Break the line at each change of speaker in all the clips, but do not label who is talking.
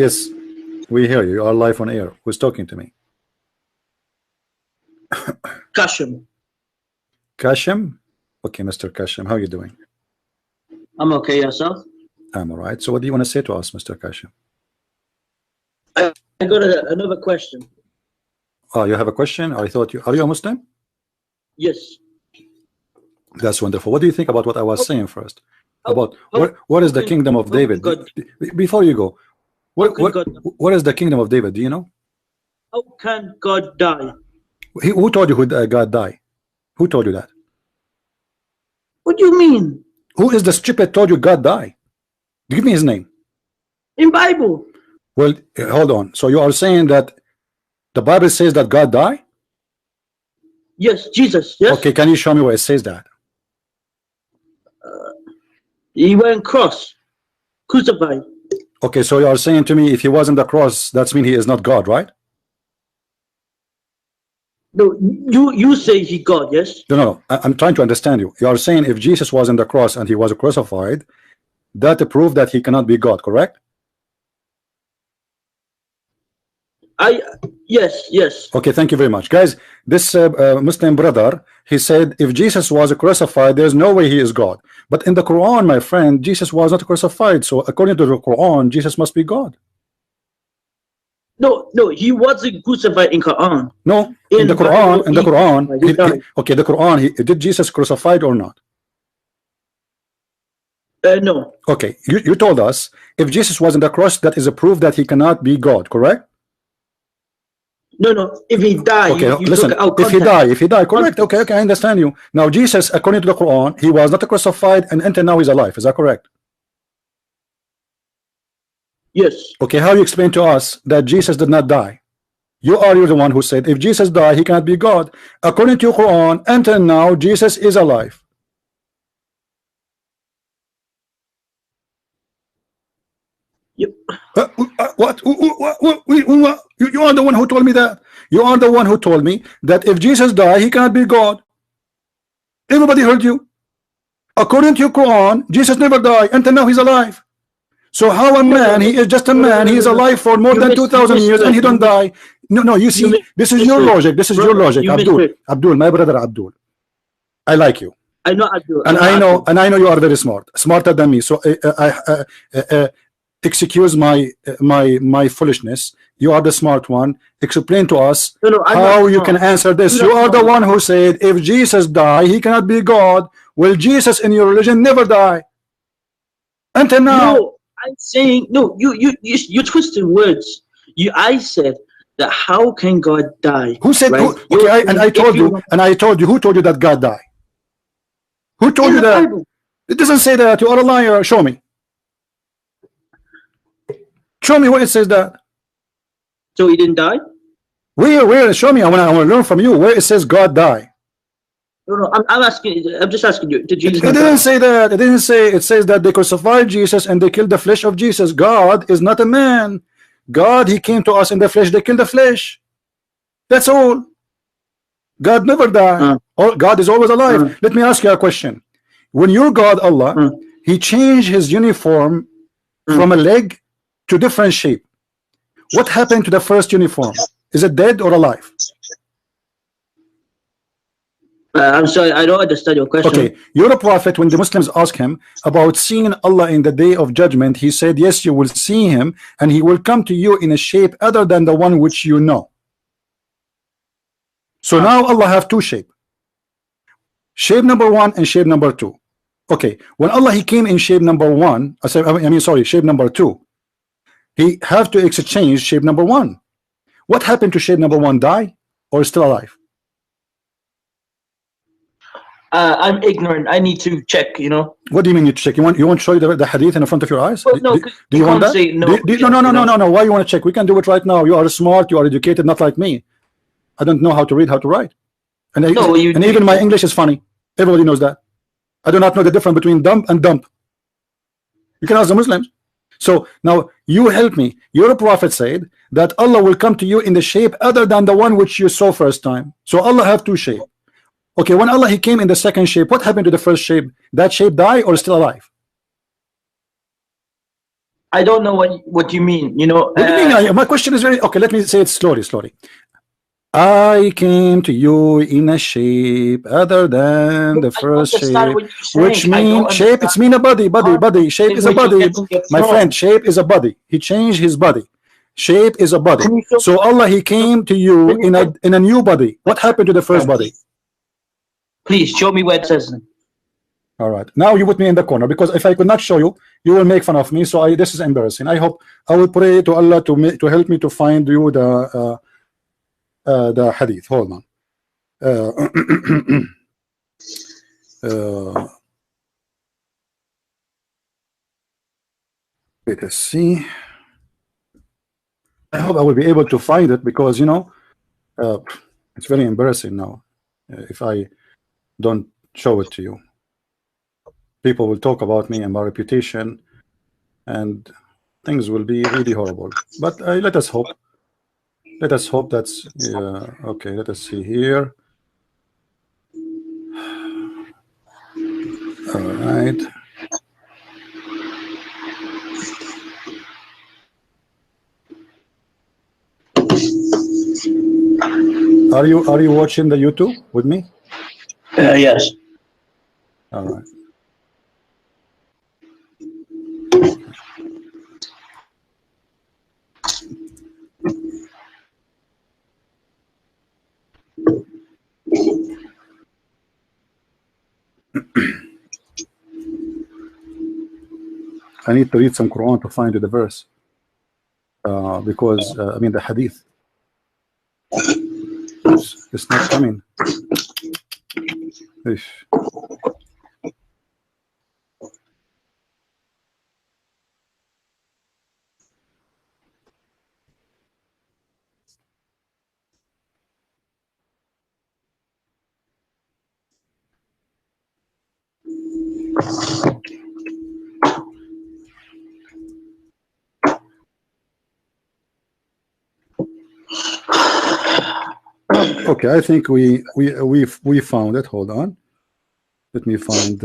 Yes, we hear you. You are live on air. Who's talking to me?
Kasheem.
Kasheem? Okay, Mr. Kasheem, how are you doing?
I'm okay, yourself?
I'm all right. So what do you want to say to us, Mr. Kasheem?
I got another question.
Oh, you have a question? I thought you are you a Muslim?
Yes.
That's wonderful. What do you think about what I was saying first? About
how
what is the kingdom of David? Before you go, what is the kingdom of David? Do you know?
How can God die?
Who told you God died? Who told you that?
What do you mean?
Who is the stupid told you God died? Give me his name.
In Bible.
Well, hold on. So you are saying that the Bible says that God died?
Yes, Jesus. Yes.
Okay, can you show me where it says that?
He went cross, crucified.
Okay, so you are saying to me if he was on the cross, that's mean he is not God, right?
No, you say he God, yes?
No. I'm trying to understand you. You are saying if Jesus was on the cross and he was crucified, that proved that he cannot be God, correct?
Yes.
Okay, thank you very much, guys. This Muslim brother, he said if Jesus was crucified, there's no way he is God. But in the Quran, my friend, Jesus was not crucified. So according to the Quran, Jesus must be God.
No, he wasn't crucified in Quran.
No, in the Quran, the Quran, did Jesus crucified or not?
No.
Okay, you told us if Jesus was on the cross, that is a proof that he cannot be God, correct?
No. If he died,
okay,
you
listen. If he died, correct. Okay, I understand you. Now Jesus, according to the Quran, he was not crucified, and until now he's alive. Is that correct?
Yes.
Okay, how you explain to us that Jesus did not die? You're the one who said if Jesus died, he cannot be God. According to Quran, until now Jesus is alive.
Yep.
What? You are the one who told me that. You are the one who told me that if Jesus died, he cannot be God. Everybody heard you. According to your Quran, Jesus never died. Until now, he's alive. So how a man? He is just a man. He is alive for more than 2,000 years, and he don't die. No. You see, this is your logic. This is your logic, Abdul, my brother Abdul. I like you.
I know Abdul.
And I know you are very smart, smarter than me. So excuse my foolishness. You are the smart one. Explain to us how you can answer this. You are the one who said if Jesus died, he cannot be God. Well, Jesus in your religion never die until now.
No, I'm saying no. You twisted words. I said that how can God die?
Who said?
Right?
I told you. Who told you that God died? Who told you that? Bible. It doesn't say that. You are a liar. Show me. Show me where it says that.
So he didn't die?
Where? Show me. I want to learn from you where it says God died.
No. I'm asking. I'm just asking you. Did Jesus?
It didn't say that. It didn't say. It says that they crucified Jesus and they killed the flesh of Jesus. God is not a man. God, he came to us in the flesh. They killed the flesh. That's all. God never died. God is always alive. Let me ask you a question. When your God Allah, he changed his uniform from a leg to different shape. What happened to the first uniform? Is it dead or alive?
I'm sorry, I don't understand your question.
Okay, you're a prophet. When the Muslims ask him about seeing Allah in the day of judgment, he said, yes, you will see him, and he will come to you in a shape other than the one which you know. So now Allah have two shapes. Shape number one and shape number two. Okay, when Allah he came in shape number one, shape number two, he have to exchange shape number one. What happened to shape number one? Die or still alive?
I'm ignorant. I need to check.
What do you mean you check? You want to show you the hadith in front of your eyes?
Well, no,
do you want that? No. Why you want to check? We can do it right now. You are smart. You are educated, not like me. I don't know how to read, how to write, and even my English is funny. Everybody knows that. I do not know the difference between dump and dump. You can ask the Muslims. So now you help me. Your prophet said that Allah will come to you in the shape other than the one which you saw first time. So Allah have two shapes. Okay, when Allah he came in the second shape, what happened to the first shape? That shape die or still alive?
I don't know what you mean. You know.
What do you mean? My question is very okay. Let me say it slowly. I came to you in a shape other than the first shape, which means shape. It's mean a body. Shape is a body. My friend, shape is a body. He changed his body. Shape is a body. So Allah, He came to you in a new body. What happened to the first body?
Please show me where it says.
All right. Now you put me in the corner, because if I could not show you, you will make fun of me. So this is embarrassing. I hope I will pray to Allah to help me to find you the hadith. Hold on. Let us see. I hope I will be able to find it, because you know it's very embarrassing now if I don't show it to you. People will talk about me and my reputation, and things will be really horrible. But let us hope. Let us hope that's okay. Let us see here. All right. Are you watching the YouTube with me?
Yes.
All right. I need to read some Quran to find the verse, because I mean the hadith. It's not coming. Ish. Okay, I think we found it. Hold on, let me find.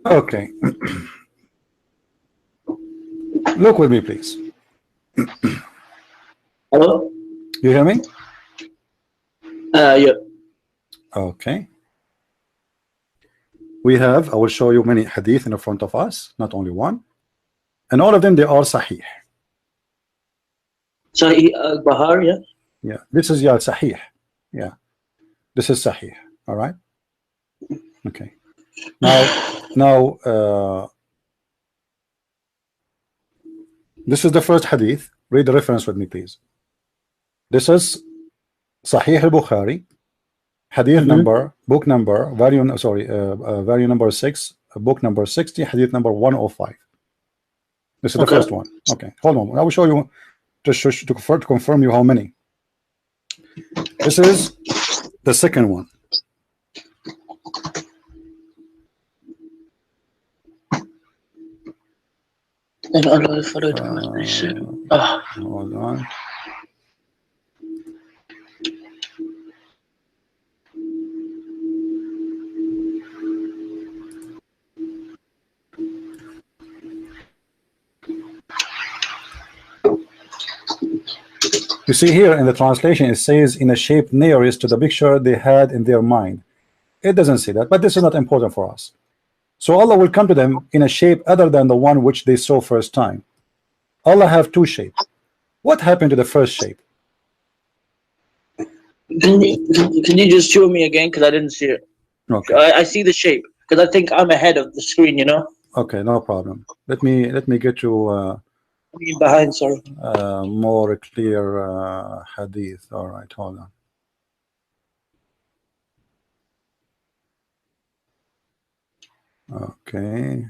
Okay. Look with me, please.
Hello?
You hear me?
Yeah.
Okay. We have, I will show you many hadith in the front of us, not only one. And all of them, they are sahih.
Sahih Bahar, yeah?
Yeah, this is sahih. Yeah. This is sahih. All right. Okay. Now, this is the first hadith. Read the reference with me, please. This is Sahih al-Bukhari, hadith number, book number, value number 6, book number 60, hadith number 105. This is the first one. Okay, hold on. I will show you to confirm you how many. This is the second one.
And Allah followed must be said.
Hold on. You see here in the translation, it says in a shape nearest to the picture they had in their mind. It doesn't say that, but this is not important for us. So Allah will come to them in a shape other than the one which they saw first time. Allah have two shapes. What happened to the first shape?
Can you just show me again, because I didn't see it.
Okay.
I see the shape, because I think I'm ahead of the screen, you know.
Okay, no problem. Let me get you
behind, sorry.
More clear hadith. All right, hold on. Okay.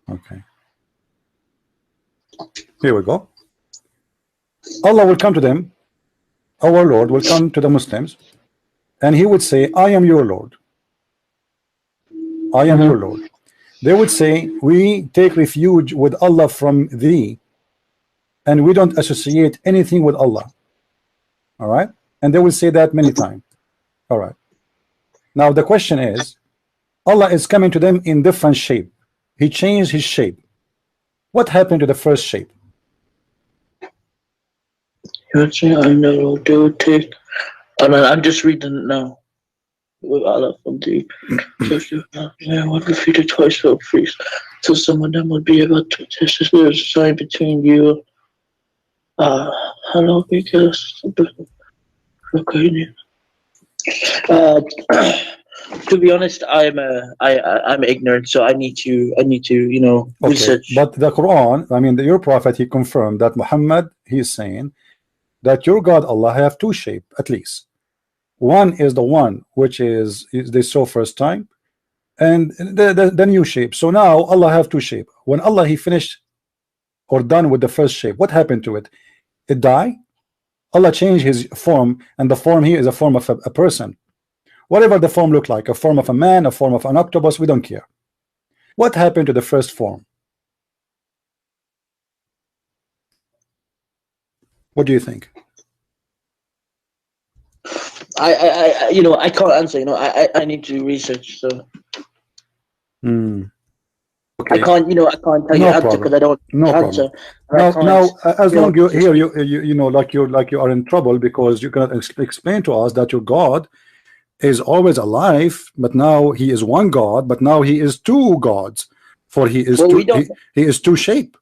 Okay. Here we go. Allah will come to them. Our Lord will come to the Muslims, and He would say, "I am your Lord. I am your Lord." They would say, "We take refuge with Allah from thee, and we don't associate anything with Allah." All right, and they will say that many times. All right. Now the question is, Allah is coming to them in different shape. He changed His shape. What happened to the first shape?
I know they would take. I'm just reading it now. With Allah from the would defeat the twice for priest. So some of them would be able to test if there's a sign between you. Hello, because to be honest, I'm ignorant, so I need to research.
But the Quran, I mean, your prophet, he confirmed that Muhammad, he is saying that your God Allah have two shape at least. One is the one which is they saw first time, and the new shape. So now Allah have two shape. When Allah he finished or done with the first shape, what happened to it? It died. Allah changed His form, and the form here is a form of a person. Whatever the form look like, a form of a man, a form of an octopus, we don't care. What happened to the first form? What do you think?
I can't answer. I need to research. So
okay.
I can't tell you answer because I don't answer.
Now, as long you here, like you are in trouble because you cannot explain to us that your God is always alive, but now He is one God, but now He is two gods, for He is he is two shape.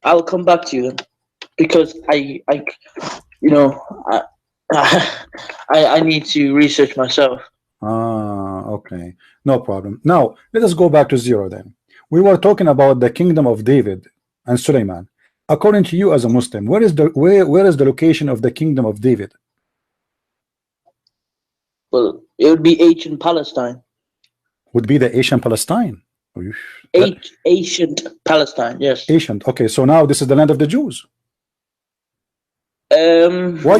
I'll come back to you then, because I need to research myself.
Okay, no problem. Now let us go back to zero then. We were talking about the kingdom of David and Suleiman. According to you as a Muslim, where is the location of the kingdom of David?
Well, it would be ancient Palestine.
Would be the Asian Palestine.
Ancient Palestine, yes.
Ancient. Okay, so now this is the land of the Jews. Why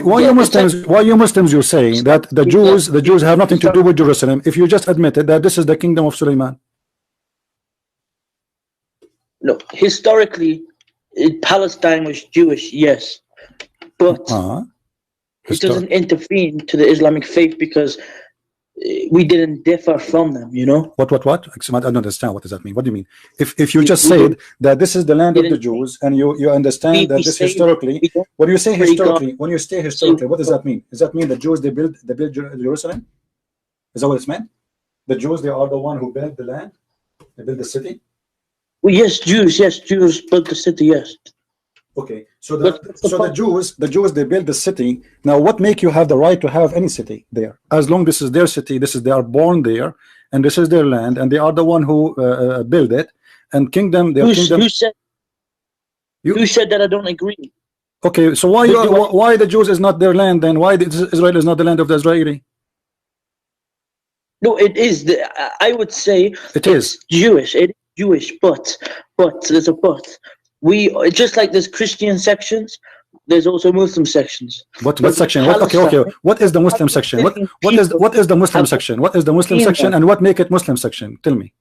you Muslims you're saying that the Jews have nothing to do with Jerusalem if you just admitted that this is the kingdom of Suleiman?
No, historically Palestine was Jewish, yes, but it doesn't intervene to the Islamic faith because we didn't differ from them,
What? I don't understand. What does that mean? What do you mean? If you just said that this is the land of the Jews and you understand that this historically, when you say historically, what does that mean? Does that mean the Jews they built Jerusalem? Is that what it's meant? The Jews, they are the one who built the land, they built the city.
Well, yes, Jews built the city, yes.
Okay, so the Jews they build the city. Now, what make you have the right to have any city there? As long this is their city, they are born there, and this is their land, and they are the one who build it. And kingdom,
Who said that? I don't agree.
Okay, so why the Jews is not their land then? Why Israel is not the land of the Israeli?
No, it is. I would say it's Jewish. It is Jewish, but there's a but. We just like there's Christian sections, there's also Muslim sections.
What section? Okay. What is the Muslim section? What is the Muslim section? What is the Muslim section, and what make it Muslim section? Tell me.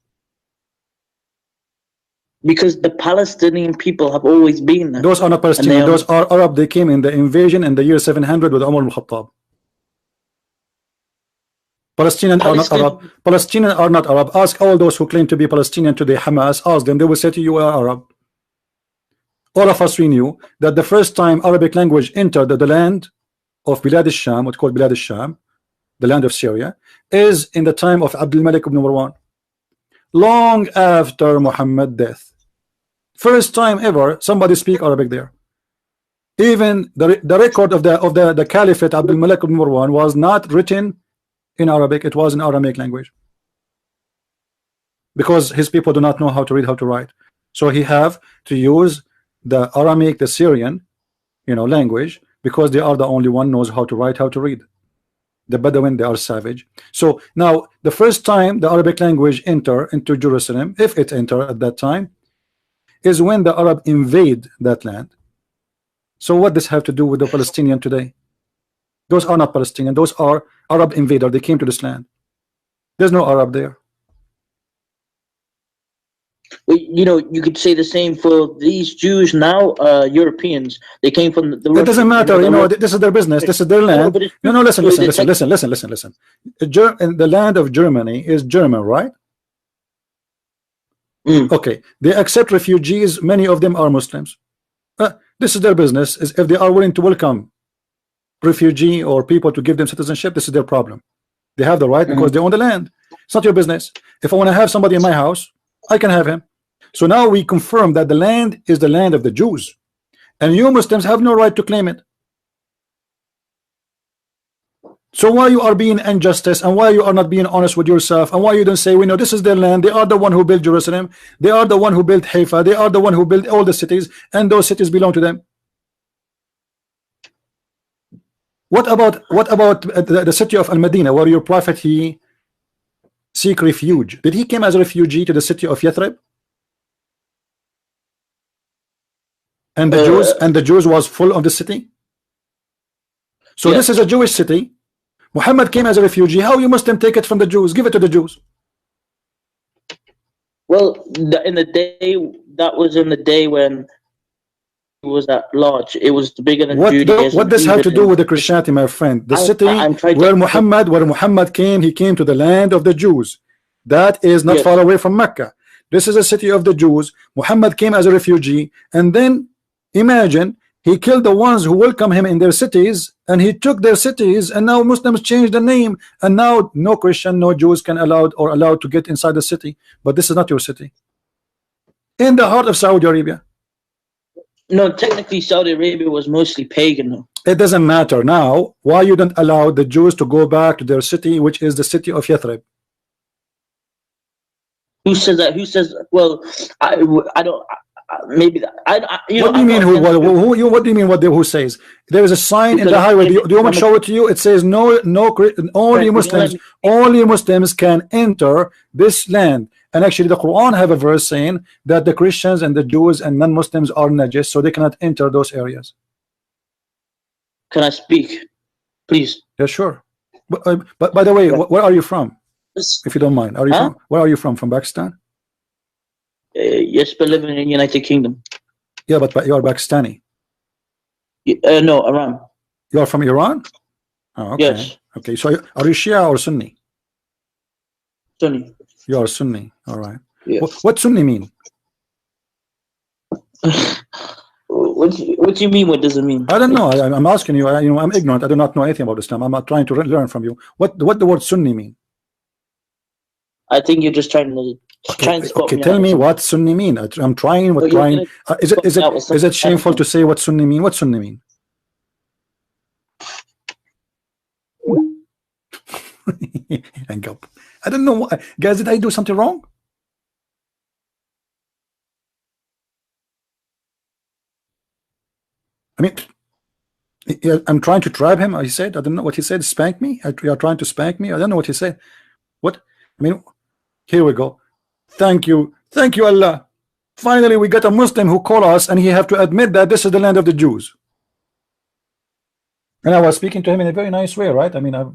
Because the Palestinian people have always been there.
Those are not Palestinian. Those are Arab. They came in the invasion in the year 700 with Umar al-Khattab. Palestinians are not Arab. Palestinians are not Arab. Ask all those who claim to be Palestinian today, Hamas. Ask them. They will say to you, are Arab. All of us, we knew that the first time Arabic language entered the land of Bilad al-Sham, what's called Bilad al-Sham, the land of Syria, is in the time of Abdul Malik ibn Marwan, long after Muhammad's death. First time ever somebody speak Arabic there. Even the record of the Caliphate Abdul Malik ibn Marwan was not written in Arabic; it was in Aramaic language. because his people do not know how to read, how to write. So he have to use the Aramaic, the Syrian, language, because they are the only one knows how to write, how to read. The Bedouin, they are savage. So now the first time the Arabic language enter into Jerusalem, if it enter at that time, is when the Arab invade that land. So what does have to do with the Palestinian today? Those are not Palestinian, those are Arab invader. They came to this land. There's no Arab there.
Well, you could say the same for these Jews now, Europeans. They came from the
It doesn't matter, this is their business, this is their land. No, listen. The land of Germany is German, right? Okay, they accept refugees, many of them are Muslims. This is their business. Is if they are willing to welcome refugee or people to give them citizenship, this is their problem. They have the right because they own the land. It's not your business. If I want to have somebody in my house, I can have him. So now we confirm that the land is the land of the Jews, and you Muslims have no right to claim it. So why you are being injustice, and why you are not being honest with yourself, and why you don't say, we know this is their land, they are the one who built Jerusalem, they are the one who built Haifa, they are the one who built all the cities, and those cities belong to them. What about the city of Al-Madinah, where your prophet he seek refuge? Did he came as a refugee to the city of Yathrib? And the Jews was full of the city. So this is a Jewish city. Muhammad came as a refugee. How you Muslim take it from the Jews? Give it to the Jews.
Well, in the day when it was at large, it was bigger than Judaism.
What does have to do with the Christianity, my friend? The city where Muhammad came, he came to the land of the Jews. That is not far away from Mecca. This is a city of the Jews. Muhammad came as a refugee, and then imagine he killed the ones who welcome him in their cities, and he took their cities, and now Muslims changed the name, and now no Christian, no Jews can allowed to get inside the city. But this is not your city. In the heart of Saudi Arabia.
No, technically Saudi Arabia was mostly pagan though.
It doesn't matter now. Why you don't allow the Jews to go back to their city, which is the city of Yathrib?
Who says that? Who says? Well, I don't. Maybe that.
What do you mean? What do you mean? Who says? There is a sign in the highway. Do you want me to show it to you? It says only Muslims can enter this land. And actually, the Quran have a verse saying that the Christians and the Jews and non-Muslims are najis, so they cannot enter those areas.
Can I speak, please?
Yeah, sure. But by the way, where are you from? If you don't mind, where are you from? From Pakistan?
Yes, but living in the United Kingdom.
Yeah, but you are Pakistani.
No, Iran.
You are from Iran? Oh, okay.
Yes.
Okay, so are you Shia or Sunni?
Sunni.
You are Sunni, all right.
Yes.
What Sunni mean?
What do you mean? What does it mean?
I don't know. I'm asking you. I'm ignorant. I do not know anything about Islam. I'm not trying to learn from you. What the word Sunni mean?
I think you're just trying to.
Okay, tell me what Sunni mean. I'm trying. Is it shameful to say what Sunni mean? What Sunni mean? Hang up. I don't know, guys. Did I do something wrong? I mean, I'm trying to trap him. He said, I don't know what he said. Spank me. You are trying to spank me. I don't know what he said. What? I mean, here we go. Thank you, Allah. Finally, we got a Muslim who called us, and he have to admit that this is the land of the Jews. And I was speaking to him in a very nice way, right? I mean,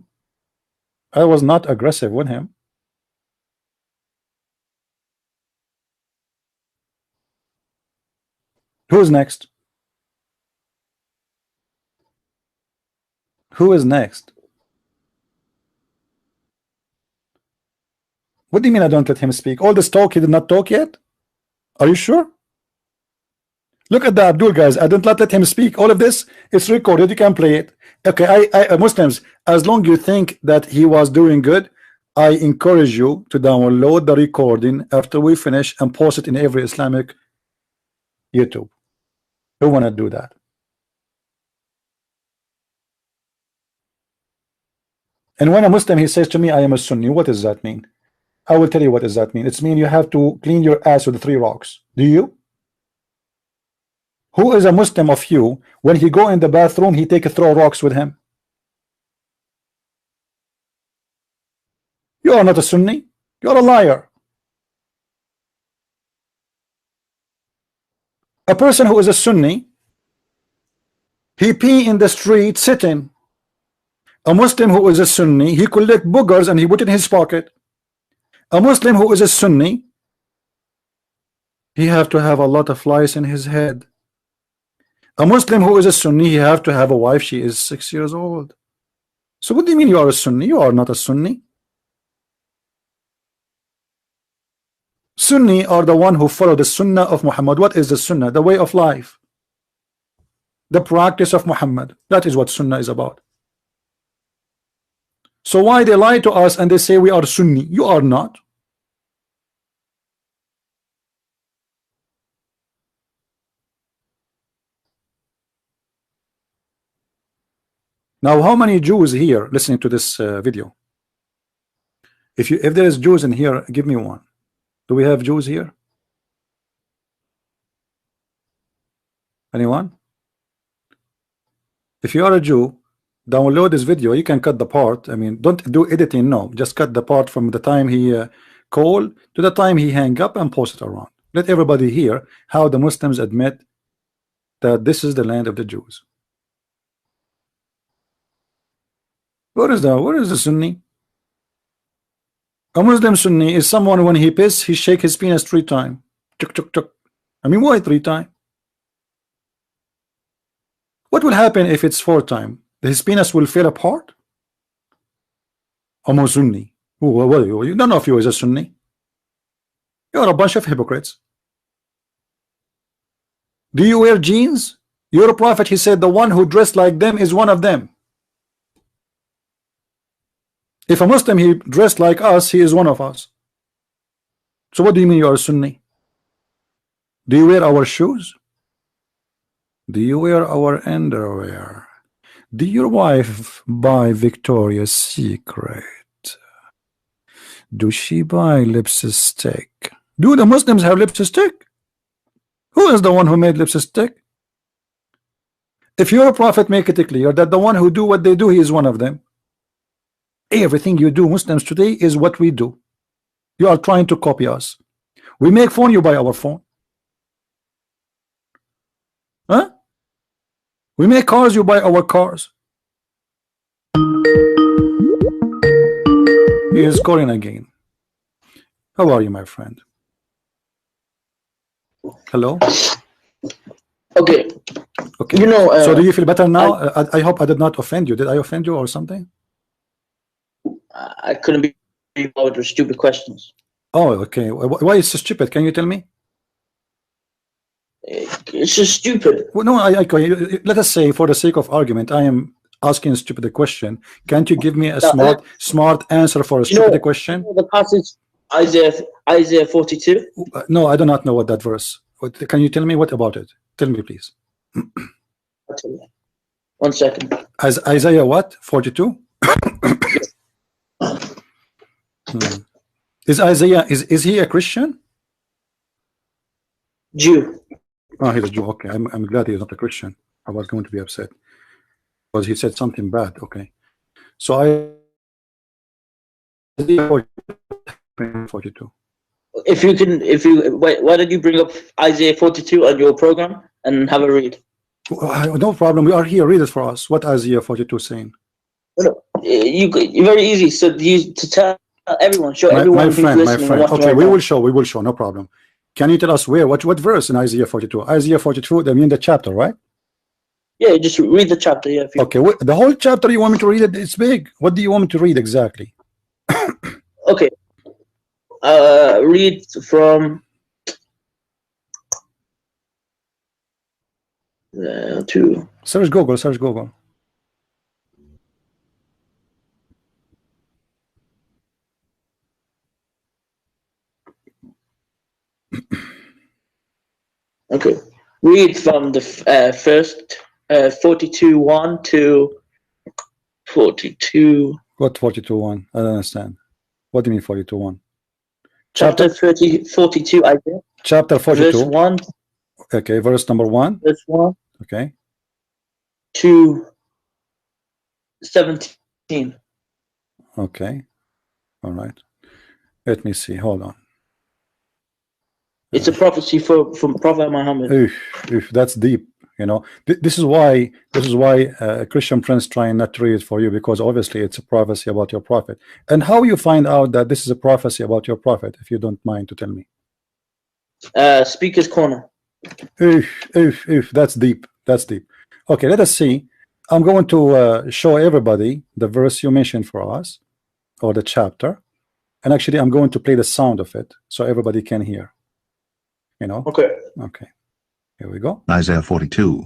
I was not aggressive with him. Who's next? Who is next? What do you mean I don't let him speak? All this talk, he did not talk yet? Are you sure? Look at the Abdul, guys. I don't let him speak. All of this is recorded. You can play it. Okay, I Muslims, as long you think that he was doing good, I encourage you to download the recording after we finish and post it in every Islamic YouTube. Who want to do that? And when a Muslim he says to me, I am a Sunni, what does that mean? I will tell you what does that mean. It's mean you have to clean your ass with 3 rocks. Do you? Who is a Muslim of you when he go in the bathroom he take 3 rocks with him? You are not a Sunni. You are a liar. A person who is a Sunni, he pee in the street sitting. A Muslim who is a Sunni, he collect boogers and he put it in his pocket. A Muslim who is a Sunni, he have to have a lot of flies in his head. A Muslim who is a Sunni, he have to have a wife, she is 6 years old. So what do you mean you are a Sunni? You are not a Sunni. Sunni are the one who follow the Sunnah of Muhammad. What is the Sunnah? The way of life, the practice of Muhammad. That is what Sunnah is about. So why they lie to us and they say we are Sunni? You are not. Now how many Jews here listening to this video? If there is Jews in here, give me one. Do we have Jews here? Anyone? If you are a Jew, download this video. You can cut the part. I mean, don't do editing. No, just cut the part from the time he called to the time he hang up and post it around. Let everybody hear how the Muslims admit that this is the land of the Jews. Where is the Sunni? A Muslim Sunni is someone when he piss, he shake his penis 3 times. Chuk, chuk, chuk. I mean, why 3 times? What will happen if it's 4 times? His penis will fall apart? I'm a Sunni. None of you is a Sunni. You are a bunch of hypocrites. Do you wear jeans? Your prophet, he said, the one who dressed like them is one of them. If a Muslim he dressed like us, he is one of us. So what do you mean you are a Sunni? Do you wear our shoes? Do you wear our underwear? Do your wife buy Victoria's Secret? Do she buy lipstick? Do the Muslims have lipstick? Who is the one who made lipstick? If your prophet make it clear that the one who do what they do, he is one of them. Everything you do, Muslims today, is what we do. You are trying to copy us. We make phone, you buy our phone. Huh? We make cars, you buy our cars. He is calling again. How are you, my friend? Hello?
Okay.
Okay.
You know,
so do you feel better now? I hope I did not offend you. Did I offend you or something?
I couldn't be involved with stupid questions.
Oh, okay. Why is it so stupid? Can you tell me?
It's just stupid.
Well, no, let us say, for the sake of argument, I am asking a stupid question. Can't you give me a smart answer for a stupid question?
The passage Isaiah 42.
No, I do not know what that verse. Can you tell me what about it? Tell me, please.
I'll tell you. 1 second.
As Isaiah what? 42. Is Isaiah is he a Christian?
Jew.
Oh, he's a Jew. Okay, I'm glad he's not a Christian. I was going to be upset because he said something bad. Okay, so 42.
If you wait, why don't you bring up Isaiah 42 on your program and have a read?
No problem. We are here. Read it for us. What Isaiah 42 saying?
No, you're very easy. So to tell everyone, show everyone who's listening.
My friend. Okay, we will show. We will show. No problem. Can you tell us where? What verse in Isaiah 42? Isaiah 42. I mean the chapter, right?
Yeah, just read the chapter. Yeah.
Okay, the whole chapter. You want me to read it? It's big. What do you want me to read exactly?
Okay. Read from 2.
Search Google. Search Google.
Okay. Read from the first 42:1 to 42.
What 42:1? I don't understand. What do you mean 42:1?
Chapter 42, Isaiah.
Chapter 42.
Verse 1.
Okay, verse number 1.
Verse 1.
Okay.
To 17.
Okay. All right. Let me see. Hold on.
It's a prophecy from Prophet Muhammad.
That's deep. You know, this is why Christian friends trying not to read it for you, because obviously it's a prophecy about your prophet. And how you find out that this is a prophecy about your prophet, if you don't mind to tell me?
Speaker's Corner.
That's deep. That's deep. Okay, let us see. I'm going to show everybody the verse you mentioned for us, or the chapter, and actually I'm going to play the sound of it so everybody can hear. You know.
Okay.
Here we go.
Isaiah 42.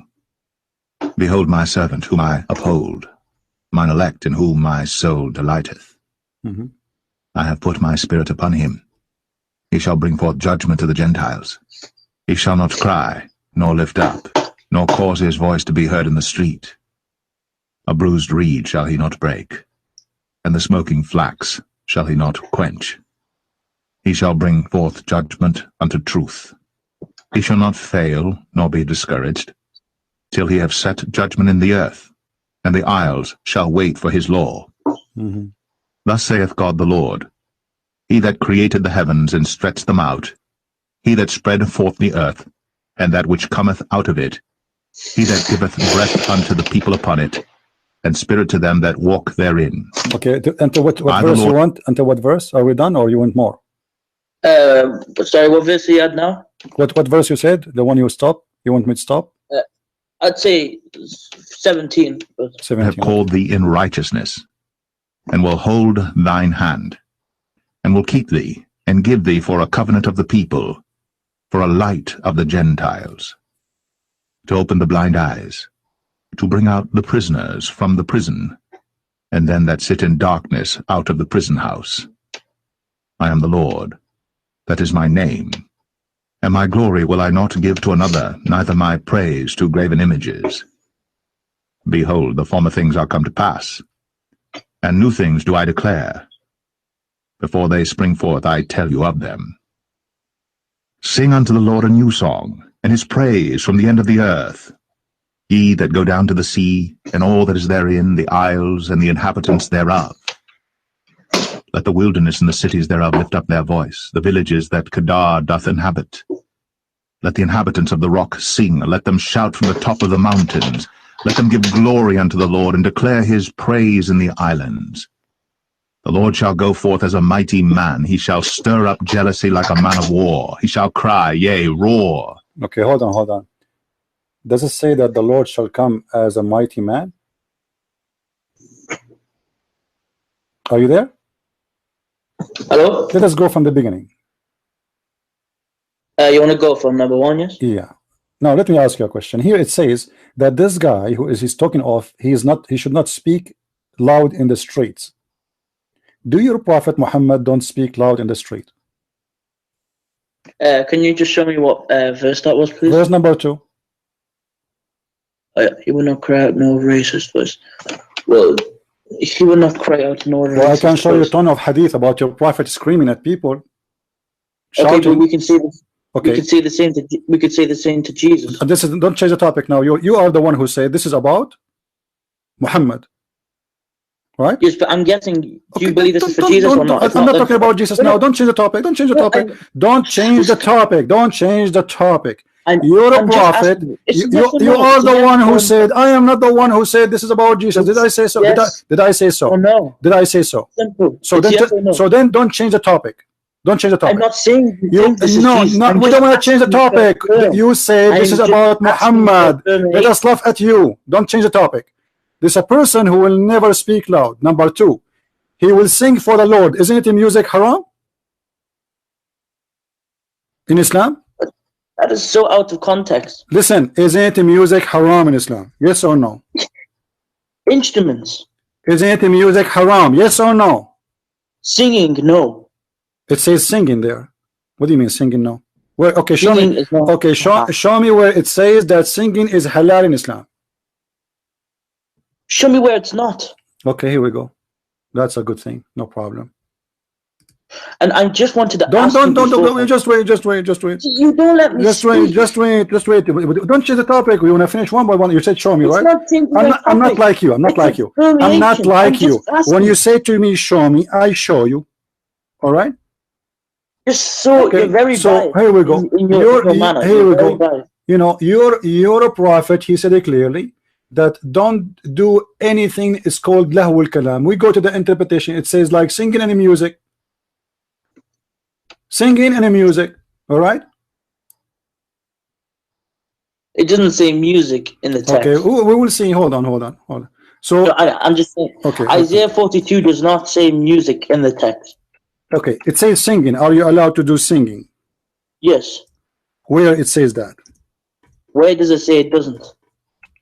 Behold my servant whom I uphold, mine elect in whom my soul delighteth. I have put my spirit upon him. He shall bring forth judgment to the Gentiles. He shall not cry, nor lift up, nor cause his voice to be heard in the street. A bruised reed shall he not break, and the smoking flax shall he not quench. He shall bring forth judgment unto truth. He shall not fail, nor be discouraged, till he have set judgment in the earth, and the isles shall wait for his law. Thus saith God the Lord, He that created the heavens and stretched them out, He that spread forth the earth, and that which cometh out of it, He that giveth breath unto the people upon it, and spirit to them that walk therein.
Okay, until what verse you want? Until what verse? Are we done, or you want more?
Sorry, what verse are you at now?
What verse you said? The one you stop? You want me to stop?
I'd say 17.
17.
I have called thee in righteousness, and will hold thine hand, and will keep thee, and give thee for a covenant of the people, for a light of the Gentiles, to open the blind eyes, to bring out the prisoners from the prison, and them that sit in darkness out of the prison house. I am the Lord, that is my name, and my glory will I not give to another, neither my praise to graven images. Behold, the former things are come to pass, and new things do I declare. Before they spring forth, I tell you of them. Sing unto the Lord a new song, and his praise from the end of the earth. Ye that go down to the sea, and all that is therein, the isles and the inhabitants thereof. Let the wilderness and the cities thereof lift up their voice, the villages that Kedar doth inhabit. Let the inhabitants of the rock sing, let them shout from the top of the mountains. Let them give glory unto the Lord, and declare his praise in the islands. The Lord shall go forth as a mighty man. He shall stir up jealousy like a man of war. He shall cry, yea, roar.
Okay, hold on. Does it say that the Lord shall come as a mighty man? Are you there?
Hello?
Let us go from the beginning.
You want to go from number 1, yes?
Yeah. Now let me ask you a question. Here it says that this guy who he's talking of, he should not speak loud in the streets. Do your prophet Muhammad don't speak loud in the street?
Can you just show me what verse that was, please?
Verse number 2.
He will not cry out no racist voice. Well, he will not cry out no racist voice.
Well, I can show you a ton of hadith about your prophet screaming at people.
Okay, but we can see this.
Okay.
We could say the same to. We could say the same to Jesus.
This is, don't change the topic now. You are the one who said this is about Muhammad, right?
Yes, but I'm guessing. Do you believe this is for Jesus or not?
I'm not talking about Jesus now. Don't change the topic. Don't change the topic. Don't change the topic. Don't change the topic. You're a prophet. You are the one who said. I am not the one who said this is about Jesus. Did I say so? Did I say so?
Oh, no.
Did I say so?
Simple.
So then don't change the topic. Don't change the topic.
I'm not saying
we don't want to change the topic. You say this is about Muhammad. Let us laugh at you. Don't change the topic. There's a person who will never speak loud. Number 2, he will sing for the Lord. Isn't it music haram in Islam?
That is so out of context.
Listen, isn't it music haram in Islam? Yes or no?
Instruments.
Isn't it music haram? Yes or no?
Singing, no.
It says singing there. What do you mean singing? No. Where? Okay, show
singing
me. Okay, show me where it says that singing is halal in Islam.
Show me where it's not.
Okay, here we go. That's a good thing. No problem.
And I just wanted to
don't just wait.
You don't let me speak.
Just wait. Don't change the topic. We want to finish one by one. You said show me, right? I'm not like you. I'm not like you. When you say to me show me, I show you. All right?
You're very biased.
Here we go.
Your manner.
Here we go. You know, you're a prophet. He said it clearly that don't do anything. It's called lahwul kalam. We go to the interpretation. It says like singing and music. Singing and music. All right.
It doesn't say music in the text.
Okay, we will see. Hold on. So
I'm just saying.
Okay.
Isaiah 42 does not say music in the text.
Okay, it says singing. Are you allowed to do singing?
Yes.
Where it says that?
Where does it say it doesn't?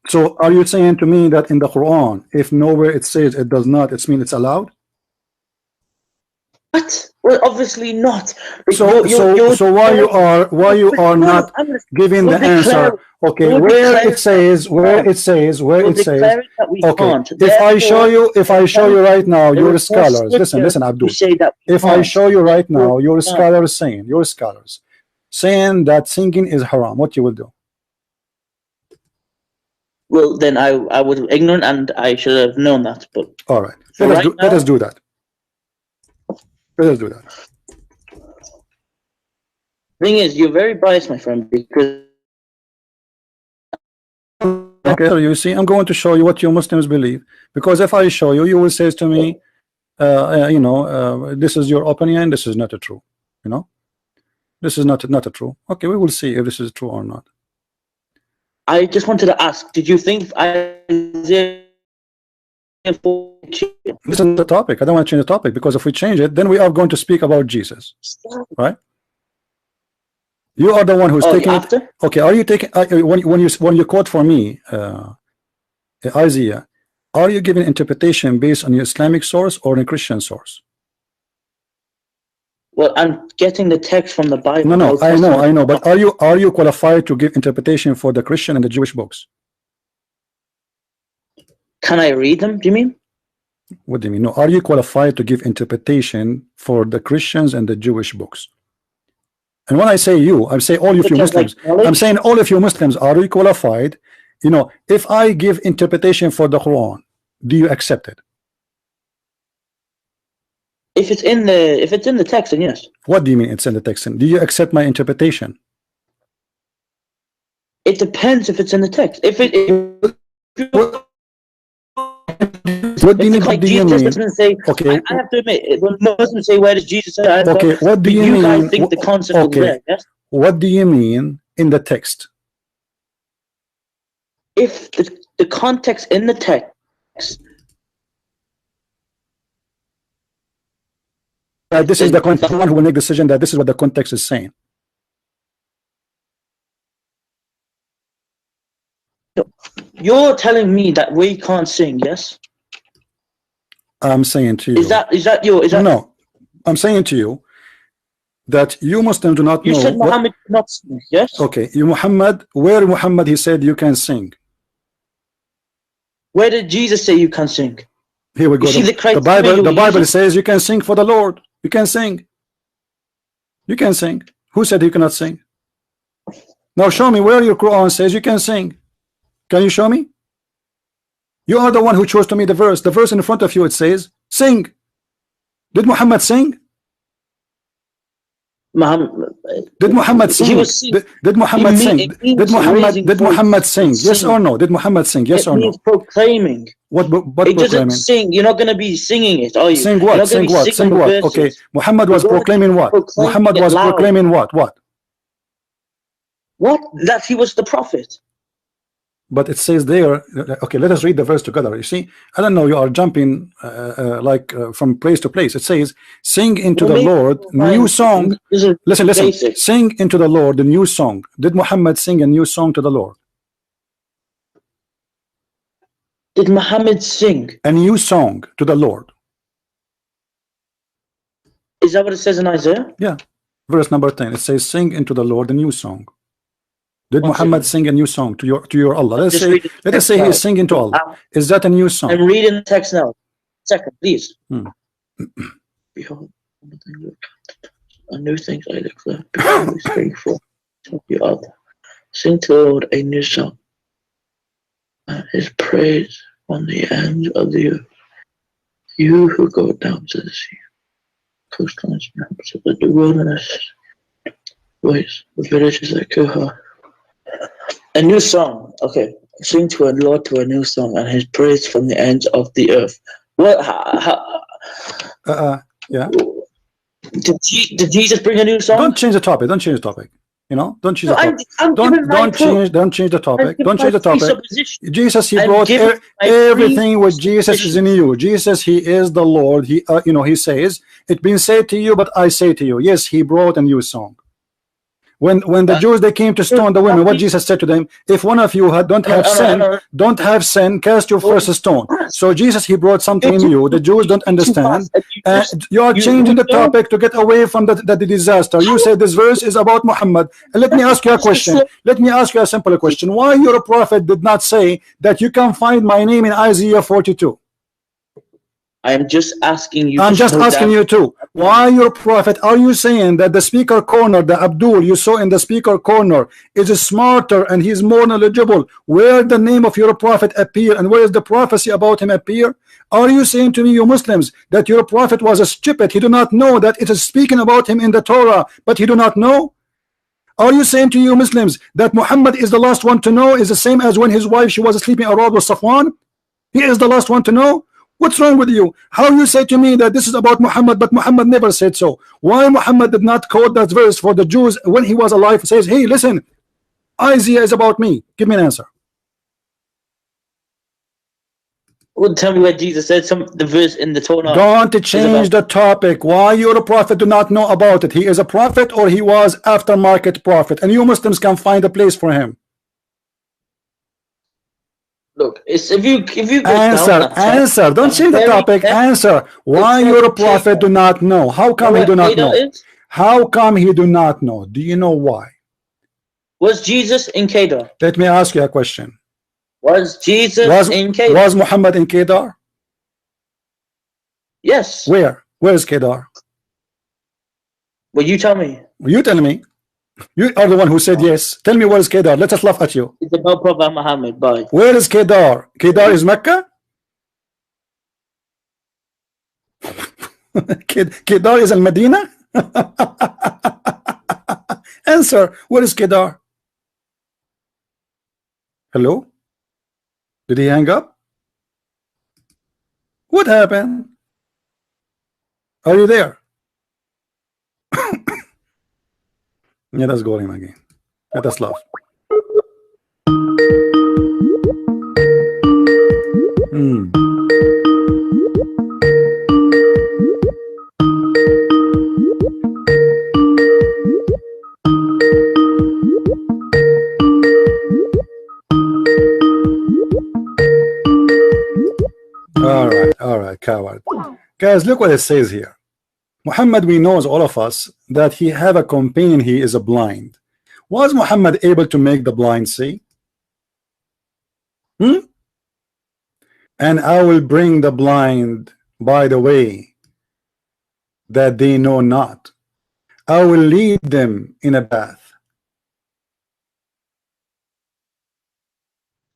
So are you saying to me that in the Quran, if nowhere it says it does not, it means it's allowed?
What? Well, obviously not.
So why you are not giving the answer? Okay, where it says. Okay, if I show you right now, your scholars. Listen, Abdul. If I show you right now, your scholars saying that singing is haram, what you will do?
Well, then I was ignorant and I should have known that. But
all right, let us do that. Let us do that.
Thing is, you're very biased, my friend, because.
Okay, so you see, I'm going to show you what you Muslims believe, because if I show you, you will say to me, this is your opinion, this is not a true, this is not a true. Okay, we will see if this is true or not.
I just wanted to ask, did you think Isaiah 42?
Listen to the topic. I don't want to change the topic, because if we change it, then we are going to speak about Jesus, right? You are the one who's taking it. Okay, are you taking when you quote for me Isaiah, are you giving interpretation based on your Islamic source or a Christian source?
Well, I'm getting the text from the Bible.
No, I know, but are you qualified to give interpretation for the Christian and the Jewish books?
Can I read them? Do you mean?
What do you mean? No, are you qualified to give interpretation for the Christians and the Jewish books? And when I say you, I say all of you Muslims. I'm saying all of you Muslims, are you qualified? If I give interpretation for the Quran, do you accept it?
If it's in the text, then yes.
What do you mean it's in the text? Do you accept my interpretation?
It depends if it's in the text.
What do you mean?
Okay. I have to admit, when Muslims say, "Where does Jesus say?"
Okay. What do you mean?
Guys think the concept is there? Yes?
What do you mean in the text?
If the context in the text.
This is the context. One who will make decision that this is what the context is saying.
You're telling me that we can't sing, yes?
I'm saying to you.
Is that your?
No, I'm saying to you that you Muslims do not know.
You said Muhammad cannot sing, yes?
Okay, where Muhammad he said you can sing.
Where did Jesus say you can sing?
Here we go. The Bible says you can sing for the Lord. You can sing. You can sing. Who said you cannot sing? Now show me where your Quran says you can sing. Can you show me? You are the one who chose to me the verse. The verse in front of you, it says, sing. Did Muhammad sing? Did Muhammad sing? Did Muhammad sing? Did Muhammad sing? Yes or no? Did Muhammad sing? Yes or no?
It means proclaiming.
What
it
proclaiming?
Doesn't sing. You're not going to be singing it, are you?
Sing what? Sing what? Sing what? Okay. Muhammad was proclaiming what? Muhammad was proclaiming what? What?
That he was the prophet.
But it says there, okay, let us read the verse together. You see, I don't know, you are jumping from place to place. It says, sing into the Lord new song. Listen, sing into the Lord the new song. Did Muhammad sing a new song to the Lord?
Did Muhammad sing
a new song to the Lord?
Is that what it says in Isaiah?
Yeah, verse number 10. It says, sing into the Lord a new song. Did Muhammad sing a new song to your Allah? Let us say he's singing to Allah. Is that a new song?
I'm reading the text now. Second, please.
Hmm.
Behold, A new things I declare before we speak for the other. Sing to the Lord a new song, and his praise from the ends of the earth. You who go down to the sea, coastlines, maps of the wilderness, ways, the villages that Kuha. A new song. Okay. Sing to the Lord to a new song, and his praise from the ends of the earth. What?
Yeah.
Did Jesus bring a new song?
Don't change the topic. Don't change the topic. You know, don't change
No,
the topic.
I'm
Don't change the topic. Don't change the topic. Jesus, he brought everything with Jesus is in you. Jesus, he is the Lord. He, you know, he says, "It's been said to you, but I say to you." Yes, he brought a new song. When the Jews they came to stone the women, what Jesus said to them, if one of you don't have sin, cast your first stone. So Jesus, he brought something in you. The Jews don't understand. You are changing the topic to get away from the disaster. You said this verse is about Muhammad. And let me ask you a question. Let me ask you a simple question. Why your prophet did not say that you can find my name in Isaiah 42?
I am just asking you.
I'm just asking you too. Why your prophet? Are you saying that the speaker corner, the Abdul you saw in the speaker corner, is smarter and he's more knowledgeable? Where the name of your prophet appear and where is the prophecy about him appear? Are you saying to me, you Muslims, that your prophet was a stupid? He do not know that it is speaking about him in the Torah, but he do not know? Are you saying to you Muslims that Muhammad is the last one to know? Is the same as when his wife she was sleeping around with Safwan? He is the last one to know. What's wrong with you? How you say to me that this is about Muhammad, but Muhammad never said so? Why Muhammad did not quote that verse for the Jews when he was alive? Says, hey, listen, Isaiah is about me. Give me an answer.
Well, tell me where Jesus said the verse in the Torah.
Don't change the topic. Why your prophet do not know about it? He is a prophet or he was aftermarket prophet, and you Muslims can find a place for him.
Look, it's if you
answer. Don't change the topic. Answer. Why your prophet do not know? How come he do not know? How come he do not know? Do you know why?
Was Jesus in Kedar?
Let me ask you a question.
Was Jesus in Kedar?
Was Muhammad in Kedar?
Yes.
Where? Where is Kedar?
Well, you tell me.
You tell me. You are the one who said yes. Tell me where is Kedar. Let us laugh at you.
It's about Prophet Muhammad. Bye.
Where is Kedar? Kedar is Mecca? Kedar is Al-Medina? Answer. Where is Kedar? Hello? Did he hang up? What happened? Are you there? Yeah, let's go him again. Let us laugh. All right, coward. Guys, look what it says here. Muhammad, we knows all of us that he have a companion, he is a blind. Was Muhammad able to make the blind see? And I will bring the blind by the way that they know not. I will lead them in a path.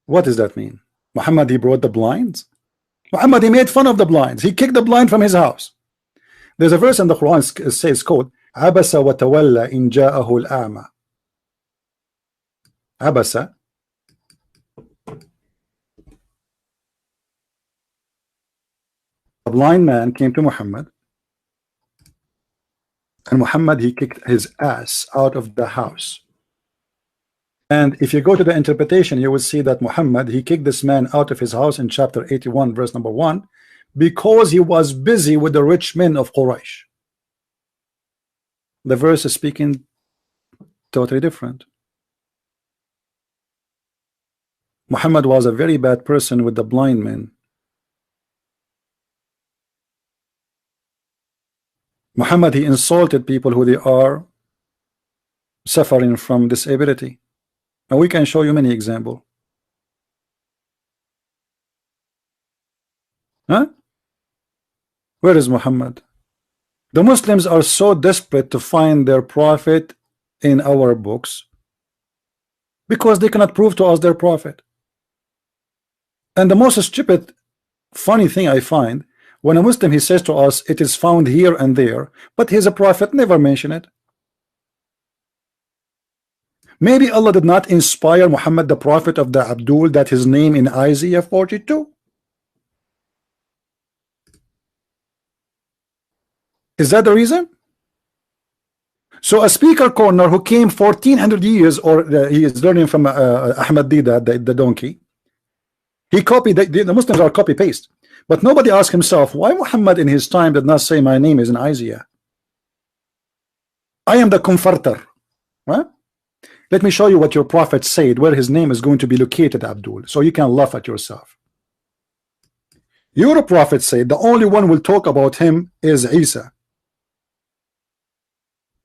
What does that mean? Muhammad, he brought the blinds? Muhammad, he made fun of the blinds. He kicked the blind from his house. There's a verse in the Quran says, quote, Abasa wa tawalla in ja'ahu al-a'ma. Abasa. A blind man came to Muhammad, and Muhammad, he kicked his ass out of the house. And if you go to the interpretation, you will see that Muhammad, he kicked this man out of his house in chapter 81, verse number 1, because he was busy with the rich men of Quraysh. The verse is speaking totally different. Muhammad was a very bad person with the blind men. Muhammad, he insulted people who they are suffering from disability. And we can show you many examples. Huh? Where is Muhammad? The Muslims are so desperate to find their prophet in our books because they cannot prove to us their prophet. And the most stupid, funny thing I find, when a Muslim he says to us, it is found here and there, but he's a prophet, never mention it. Maybe Allah did not inspire Muhammad the prophet of the Abdul that his name in Isaiah 42. Is that the reason? So a speaker corner who came 1400 years, or he is learning from Ahmad Dida, the donkey, he copied, the Muslims are copy paste, but nobody asked himself why Muhammad in his time did not say my name is in Isaiah. I am the comforter. Right? Let me show you what your prophet said, where his name is going to be located, Abdul, so you can laugh at yourself. Your prophet said the only one who will talk about him is Isa,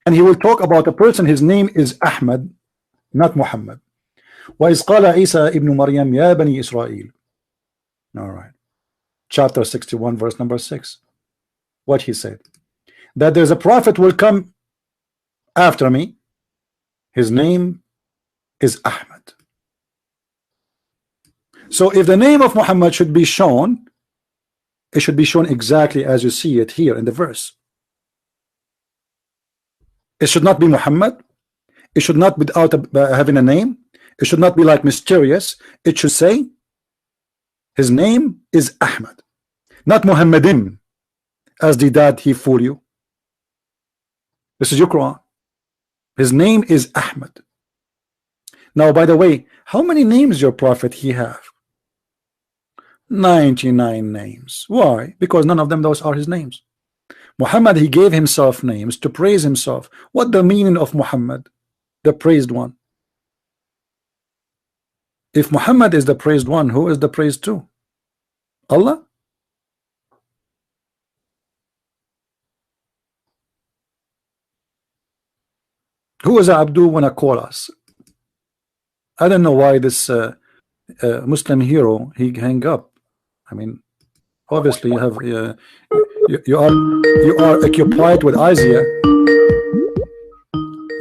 and he will talk about a person, his name is Ahmad, not Muhammad. وَإِذْ قَالَ عِيسَى ابْنُ مَرْيَمْ يَا بَنِي إِسْرَائِيلِ. All right, chapter 61 verse number 6. What he said, that there's a prophet will come after me, his name is Ahmad. So if the name of Muhammad should be shown, it should be shown exactly as you see it here in the verse. It should not be Muhammad. It should not be without having a name. It should not be like mysterious. It should say his name is Ahmad, not Muhammadin, as the dad he fool you. This is your Quran. His name is Ahmad. Now, by the way, how many names your prophet he have? 99 names. Why? Because none of them those are his names. Muhammad, he gave himself names to praise himself. What the meaning of Muhammad? The praised one. If Muhammad is the praised one, who is the praised to? Allah? Who is Abdul wanna call us? I don't know why this Muslim hero he hang up. I mean, obviously you have you are occupied with Isaiah.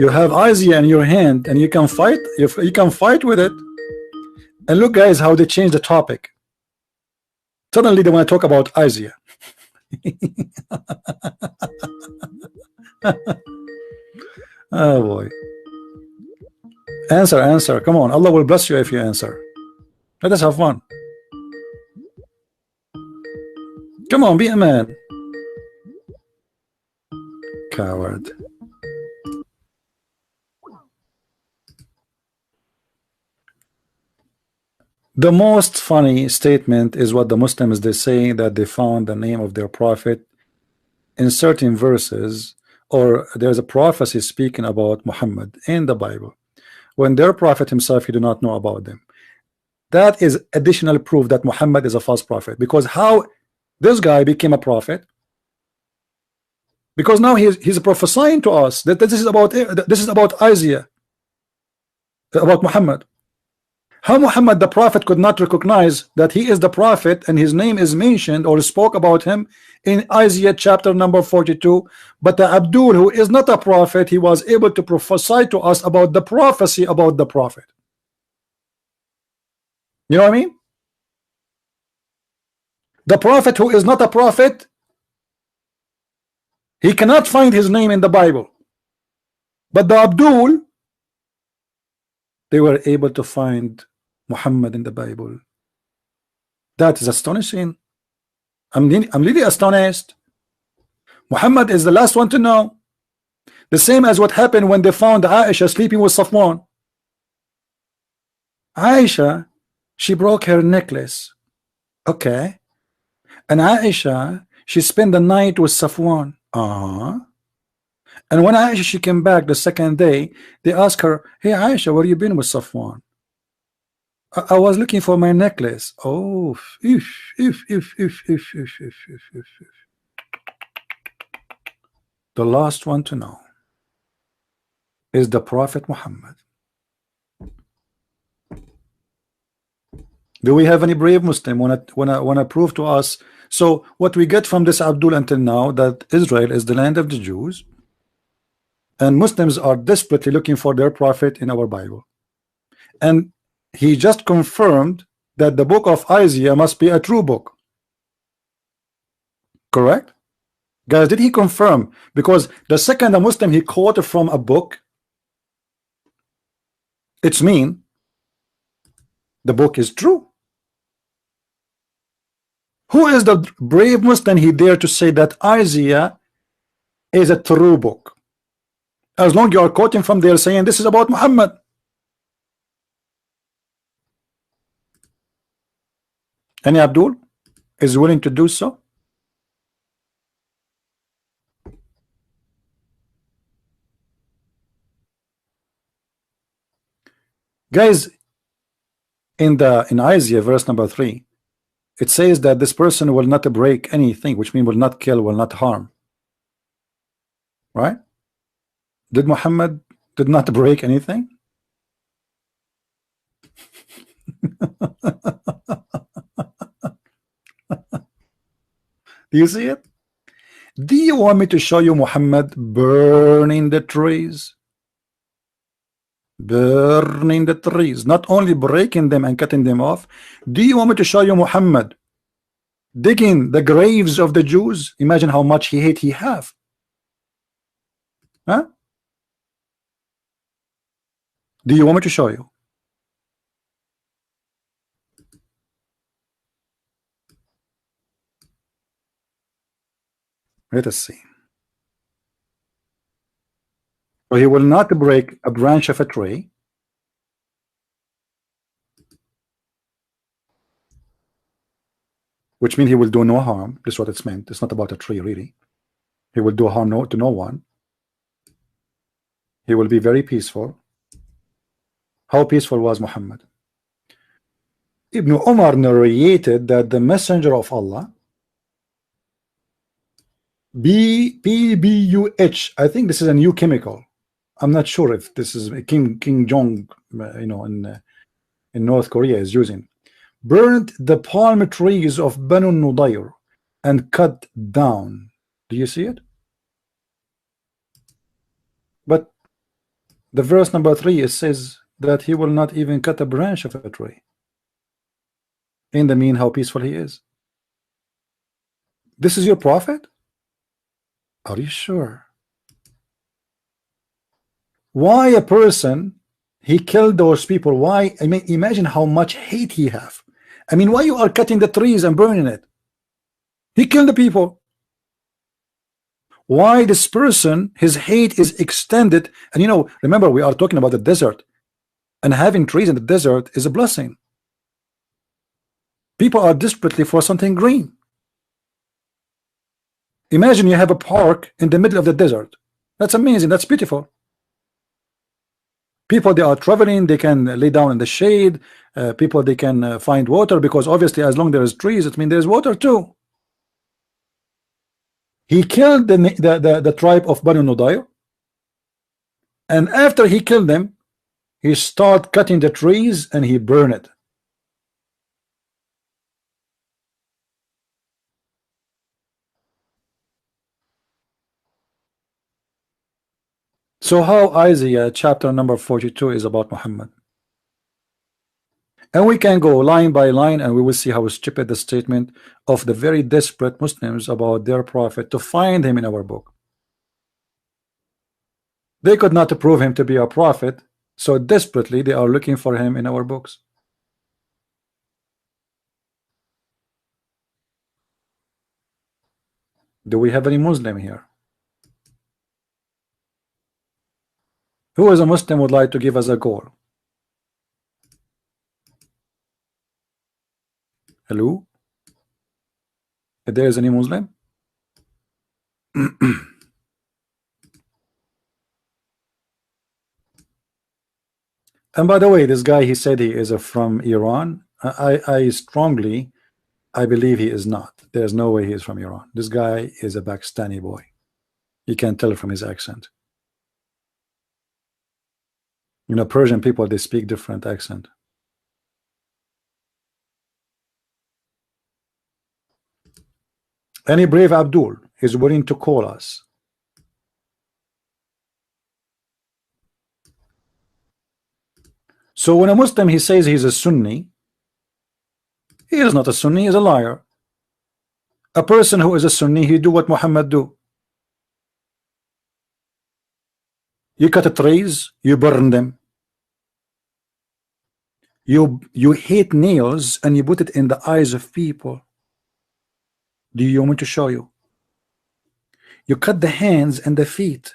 You have Isaiah in your hand, and you can fight. You can fight with it. And look, guys, how they change the topic. Suddenly they want to talk about Isaiah. Oh boy. Answer. Come on. Allah will bless you if you answer. Let us have fun. Come on, be a man. Coward. The most funny statement is what the Muslims they say, that they found the name of their prophet in certain verses, or there's a prophecy speaking about Muhammad in the Bible, when their prophet himself he do not know about them. That is additional proof that Muhammad is a false prophet, because how this guy became a prophet? Because now he's prophesying to us that this is about Isaiah, about Muhammad. How Muhammad the prophet could not recognize that he is the prophet and his name is mentioned or spoke about him in Isaiah chapter number 42, but the Abdul, who is not a prophet, he was able to prophesy to us about the prophecy about the prophet. You know what I mean? The prophet who is not a prophet, he cannot find his name in the Bible, but the Abdul, they were able to find Muhammad in the Bible. That is astonishing. I'm really astonished. Muhammad is the last one to know. The same as what happened when they found Aisha sleeping with Safwan. Aisha, she broke her necklace. Okay. And Aisha, she spent the night with Safwan. And when Aisha she came back the second day, they asked her, hey Aisha, where you been with Safwan? I was looking for my necklace. Oh, the last one to know is the Prophet Muhammad. Do we have any brave Muslim wanna prove to us? So what we get from this Abdul until now, that Israel is the land of the Jews, and Muslims are desperately looking for their prophet in our Bible. And he just confirmed that the book of Isaiah must be a true book. Correct? Guys, did he confirm? Because the second a Muslim he quoted from a book, it's mean the book is true. Who is the brave Muslim he dare to say that Isaiah is a true book? As long you are quoting from there saying this is about Muhammad. Any Abdul is willing to do so? Guys, in Isaiah verse number 3, it says that this person will not break anything, which means will not kill, will not harm. Right? Did Muhammad did not break anything? Do you see it? Do you want me to show you Muhammad burning the trees? Burning the trees, not only breaking them and cutting them off. Do you want me to show you Muhammad digging the graves of the Jews? Imagine how much hate he have. Huh? Do you want me to show you? Let us see. So he will not break a branch of a tree. Which means he will do no harm. This is what it's meant. It's not about a tree, really. He will do harm to no one. He will be very peaceful. How peaceful was Muhammad? Ibn Umar narrated that the messenger of Allah, PBUH, I think this is a new chemical. I'm not sure if this is Kim Jong, in North Korea is using, burned the palm trees of Banu Nudayr and cut down. Do you see it? But the verse number 3, it says that he will not even cut a branch of a tree. In the mean, how peaceful he is. This is your prophet? Are you sure? Why a person he killed those people? Why? I mean, imagine how much hate he have. I mean, why you are cutting the trees and burning it? He killed the people. Why this person, his hate is extended? And remember, we are talking about the desert, and having trees in the desert is a blessing. People are desperately for something green. Imagine you have a park in the middle of the desert. That's amazing. That's beautiful. People, they are traveling, they can lay down in the shade. People, they can find water, because obviously as long there is trees, it means there's water too. He killed the tribe of Banu Nudayr, and after he killed them, he started cutting the trees and he burned it. So how Isaiah chapter number 42 is about Muhammad? And we can go line by line, and we will see how stupid the statement of the very desperate Muslims about their prophet to find him in our book. They could not prove him to be a prophet, so desperately they are looking for him in our books. Do we have any Muslim here? Who is a Muslim would like to give us a goal? Hello? If there is any Muslim? And by the way, this guy, he said he is from Iran. I strongly, I believe he is not. There's no way he is from Iran. This guy is a Pakistani boy. You can tell from his accent. Persian people, they speak different accent. Any brave Abdul is willing to call us. So when a Muslim he says he's a Sunni, he is not a Sunni, he's a liar. A person who is a Sunni, he do what Muhammad do. You cut trees, you burn them. You hate nails and you put it in the eyes of people. Do you want me to show you? You cut the hands and the feet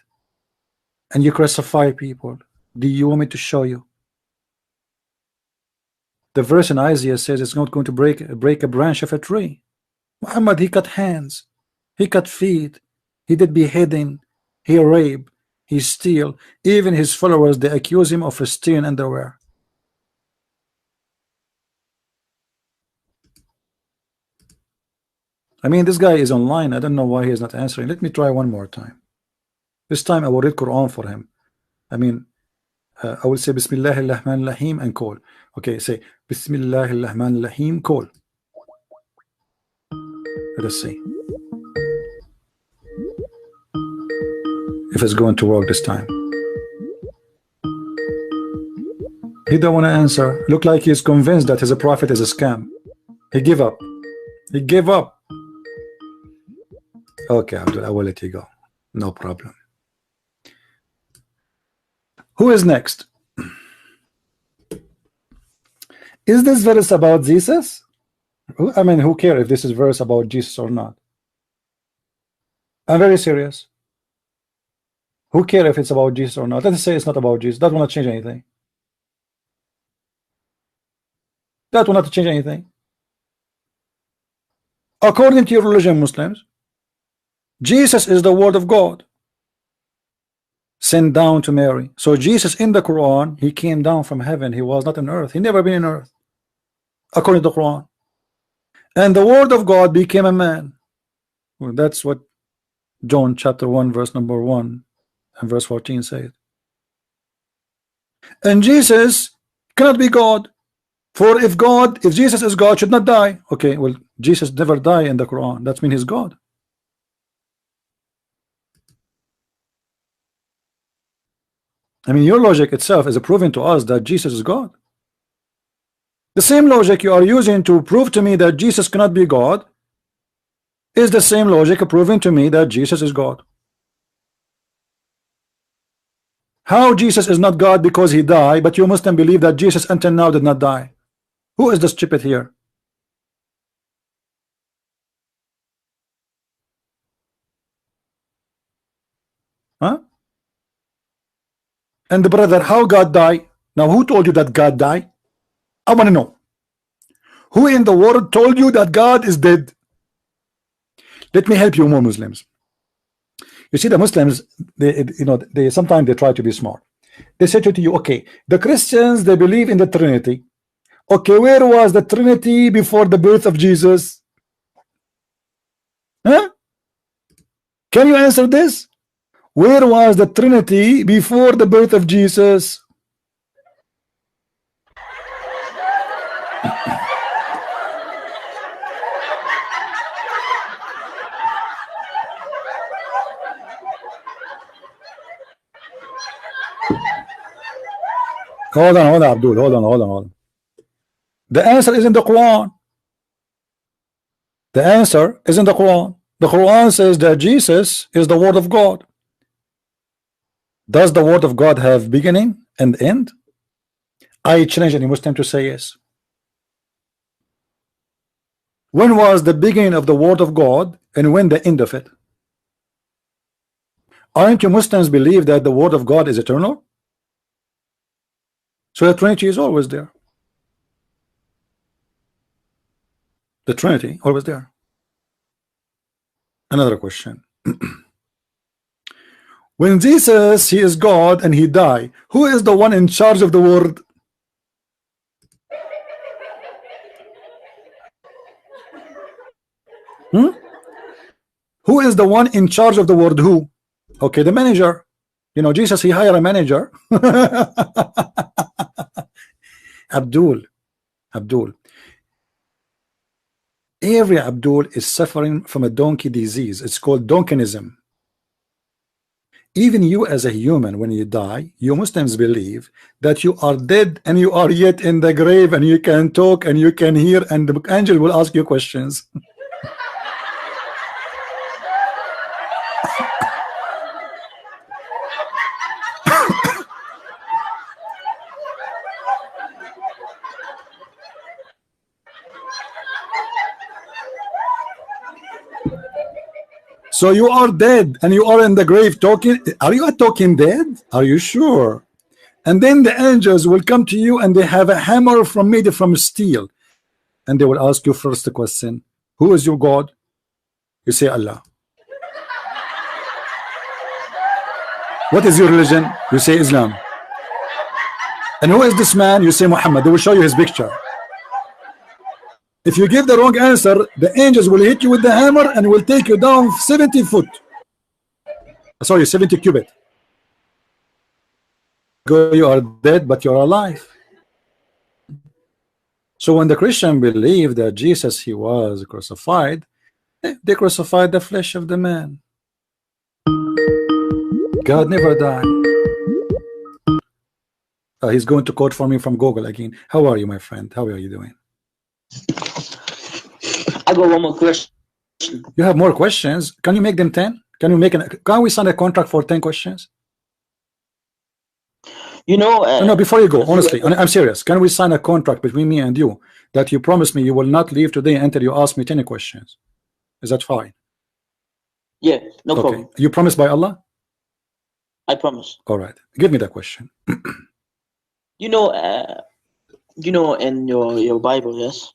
and you crucify people. Do you want me to show you? The verse in Isaiah says it's not going to break a branch of a tree. Muhammad, he cut hands, he cut feet, he did beheading, he raped, he steal. Even his followers, they accuse him of stealing underwear. I mean, this guy is online. I don't know why he is not answering. Let me try one more time. This time I will read Quran for him. I mean, I will say Bismillahirrahmanirrahim and call. Okay, say Bismillahirrahmanirrahim, call. Let us see if it's going to work this time. He don't want to answer. Look like he's convinced that his prophet is a scam. He give up. He gave up. Okay, Abdul, I will let you go. No problem. Who is next? Is this verse about Jesus? I mean, who cares if this is verse about Jesus or not? I'm very serious. Who cares if it's about Jesus or not? Let's say it's not about Jesus. That will not change anything. That will not change anything. According to your religion, Muslims, Jesus is the word of God sent down to Mary. So Jesus in the Quran, he came down from heaven. He was not on earth. He never been in earth, according to the Quran. And the word of God became a man. Well, that's what John chapter 1 verse number 1 and verse 14 said. And Jesus cannot be God, for if Jesus is God, should not die. Okay, well, Jesus never died in the Quran. That means he's God. I mean, your logic itself is proving to us that Jesus is God. The same logic you are using to prove to me that Jesus cannot be God is the same logic proving to me that Jesus is God. How Jesus is not God because he died, but you Muslim believe that Jesus until now did not die? Who is the stupid here? Huh? And the brother, how God died? Now, who told you that God died? I want to know. Who in the world told you that God is dead? Let me help you more Muslims. You see, the Muslims, they sometimes they try to be smart. They say to you, okay, the Christians, they believe in the Trinity. Okay, where was the Trinity before the birth of Jesus? Huh? Can you answer this? Where was the Trinity before the birth of Jesus? Hold on, Abdul. Hold on. The answer is in the Quran. The answer is in the Quran. The Quran says that Jesus is the word of God. Does the word of God have beginning and end? I challenge any Muslim to say yes. When was the beginning of the word of God and when the end of it? Aren't you Muslims believe that the word of God is eternal? So the Trinity is always there. The Trinity always there. Another question. When Jesus, he is God and he died, who is the one in charge of the word? Who is the one in charge of the word? Who? Okay, the manager. You know, Jesus, he hired a manager. Abdul, Every Abdul is suffering from a donkey disease. It's called donkenism. Even you as a human, when you die, you Muslims believe that you are dead and you are yet in the grave and you can talk and you can hear and the angel will ask you questions. So you are dead and you are in the grave talking. Are you a talking dead? Are you sure? And then the angels will come to you and they have a hammer made from steel. And they will ask you first the question, who is your God? You say Allah. What is your religion? You say Islam. And who is this man? You say Muhammad. They will show you his picture. If you give the wrong answer, the angels will hit you with the hammer and will take you down 70 foot. Sorry, 70 cubit. You are dead, but you're alive. So when the Christian believe that Jesus, he was crucified, they crucified the flesh of the man. God never died. He's going to quote for me from Google again. How are you, my friend? How are you doing?
I got one more question.
You have more questions? Can you make them 10? Can we sign a contract for 10 questions?
You know,
no, before you go, honestly, I'm serious. Can we sign a contract between me and you that you promise me you will not leave today until you ask me 10 questions? Is that fine?
Yeah, no problem.
You promise by Allah?
I promise.
All right. Give me that question.
You know in your Bible, yes?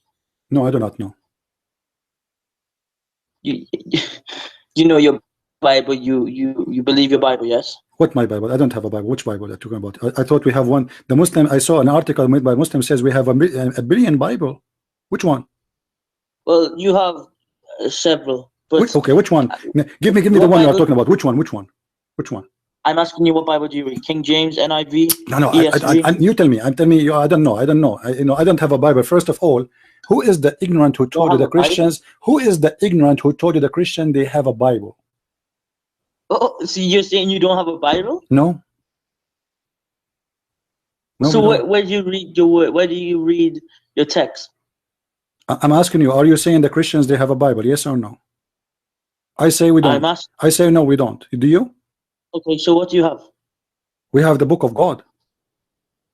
No, I do not know.
You know your Bible, you believe your Bible, yes?
What my Bible? I don't have a Bible. Which Bible are you talking about? I thought we have one. The Muslim, I saw an article made by Muslim says we have a billion Bible. Which one?
Well, you have several. But
okay, which one? Give me the one you're talking about. Which one?
I'm asking you, what Bible do you read? King James, NIV?
No, you tell me. I'm telling you, I don't know. I don't have a Bible. First of all, who is the ignorant who told you the Christians? Who is the ignorant who told you the Christian they have a Bible?
Oh, so you're saying you don't have a Bible?
No.
So where do you read your word? Where do you read your text?
I'm asking you, are you saying the Christians they have a Bible? Yes or no? I say we don't. I say no, we don't. Do you?
Okay, so what do you have?
We have the book of God.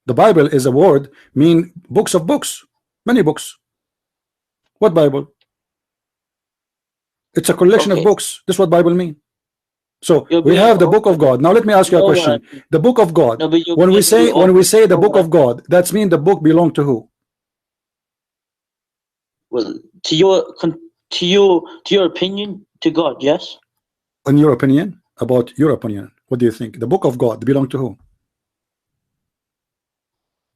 The Bible is a word mean books of books, many books. What Bible? It's a collection of books. That's what Bible mean. So we have the book of God. Now let me ask you a question. The book of God. When we say the book of God, that's mean the book belong to who?
Well, to your opinion, to God, yes.
In your opinion, about your opinion, what do you think? The book of God belong to who?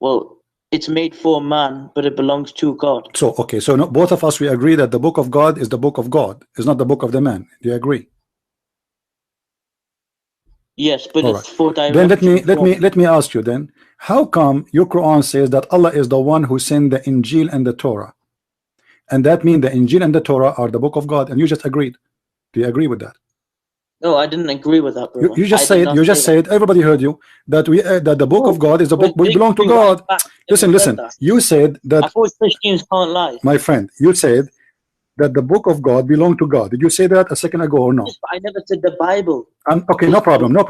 Well, it's made for man, but it belongs to God.
So okay, so no, both of us we agree that the book of God is the book of God. It's not the book of the man. Do you agree?
Yes, but
all
it's for
direction. Then let me ask you then, how come your Quran says that Allah is the one who sent the Injil and the Torah? And that means the Injil and the Torah are the book of God, and you just agreed. Do you agree with that?
No, I didn't agree with that, brother.
You just said everybody heard you that the book of God is the book we belong to God. Listen. You said that.
I thought Christians can't lie.
My friend, you said that the book of God belong to God. Did you say that a second ago or no?
Yes, but I never said the Bible.
Okay, no problem. No,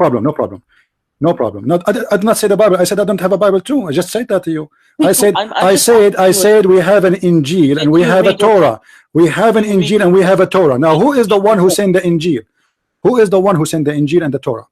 I did not say the Bible. I said I don't have a Bible too. I just said that to you. I said we have an Injil and we have a Torah. We have an Injil and we have a Torah. Now, who is the one who sent the Injil? Who is the one who sent the Injil and the Torah?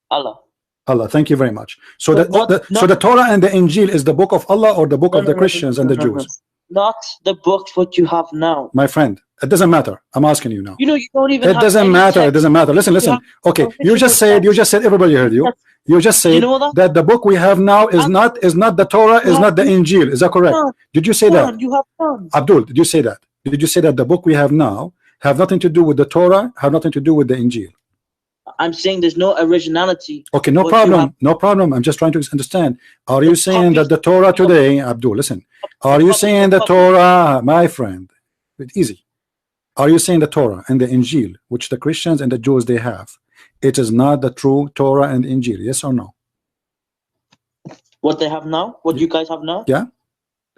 Allah.
Allah. Thank you very much. So the Torah and the Injil is the book of Allah or the book of the Christians and the Jews?
Not the books what you have now.
My friend, it doesn't matter. I'm asking you now.
You know, you don't even.
It doesn't matter. It doesn't matter. Listen. Okay, you just said. Everybody heard you. You just said that the book we have now is not the Torah, is not the Injil. Is that correct? Did you say that?
You have none.
Abdul, did you say that? Did you say that the book we have now have nothing to do with the Torah, have nothing to do with the Injil?
I'm saying there's no originality.
Okay, no problem. I'm just trying to understand. Are you saying that the Torah today, Abdul, listen, are you saying the Torah, my friend, It's easy. Are you saying the Torah and the Injil, which the Christians and the Jews they have, it is not the true Torah and Injil? Yes or no?
What they have now? What you guys have now?
Yeah,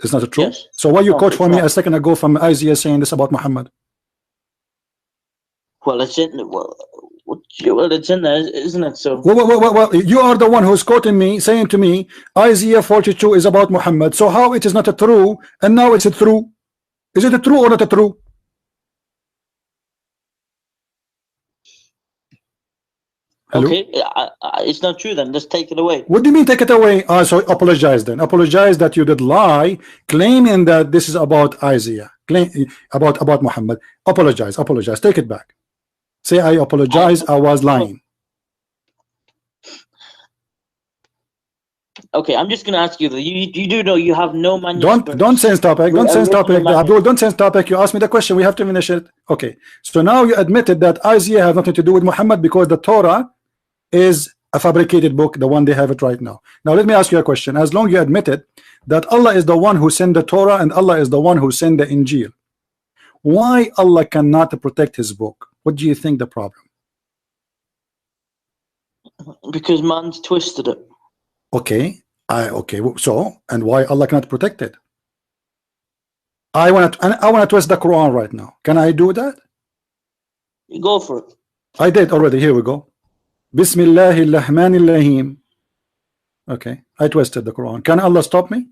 it's not true.
Yes.
So why you quote for me a second ago from Isaiah saying this about Muhammad?
Well, it's in it's in there, isn't it? So
well, you are the one who's quoting me, saying to me Isaiah 42 is about Muhammad. So how it is not a true and now it's a true? Is it a true or not a true? Hello?
Okay, it's not true then. Just take it away.
What do you mean take it away? So apologize then. Apologize that you did lie, claiming that this is about Isaiah, about Muhammad. Apologize. Take it back. Say I apologize. I was lying.
Okay, I'm just gonna ask you. You do know you have no manuscript.
Don't change topic. Don't change topic. Abdul, don't change topic. You asked me the question. We have to finish it. Okay. So now you admitted that Isaiah has nothing to do with Muhammad because the Torah is a fabricated book, the one they have it right now. Now let me ask you a question. As long you admitted that Allah is the one who sent the Torah and Allah is the one who sent the Injil, why Allah cannot protect his book? What do you think the problem?
Because man's twisted it.
Okay, so and why Allah cannot protect it? I want to twist the Quran right now. Can I do that?
You go for it.
I did already. Here we go. Bismillahirrahmanirrahim. Okay, I twisted the Quran. Can Allah stop me?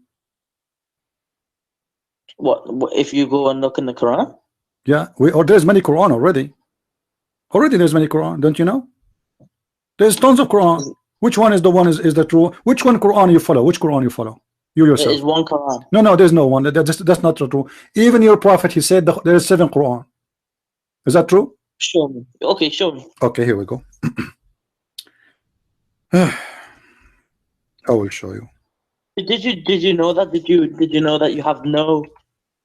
What if you go and look in the Quran?
Yeah, or there's many Quran already. Already there's many Quran. Don't you know? There's tons of Quran. Which one is the one is the true? Which one Quran you follow? Which Quran you follow? You yourself.
There is one Quran.
No, there's no one. That's not true. Even your prophet, he said there's 7 Quran. Is that true?
Show me. Okay, show me.
Okay, here we go. I will show you.
Did you know that? Did you know that you have no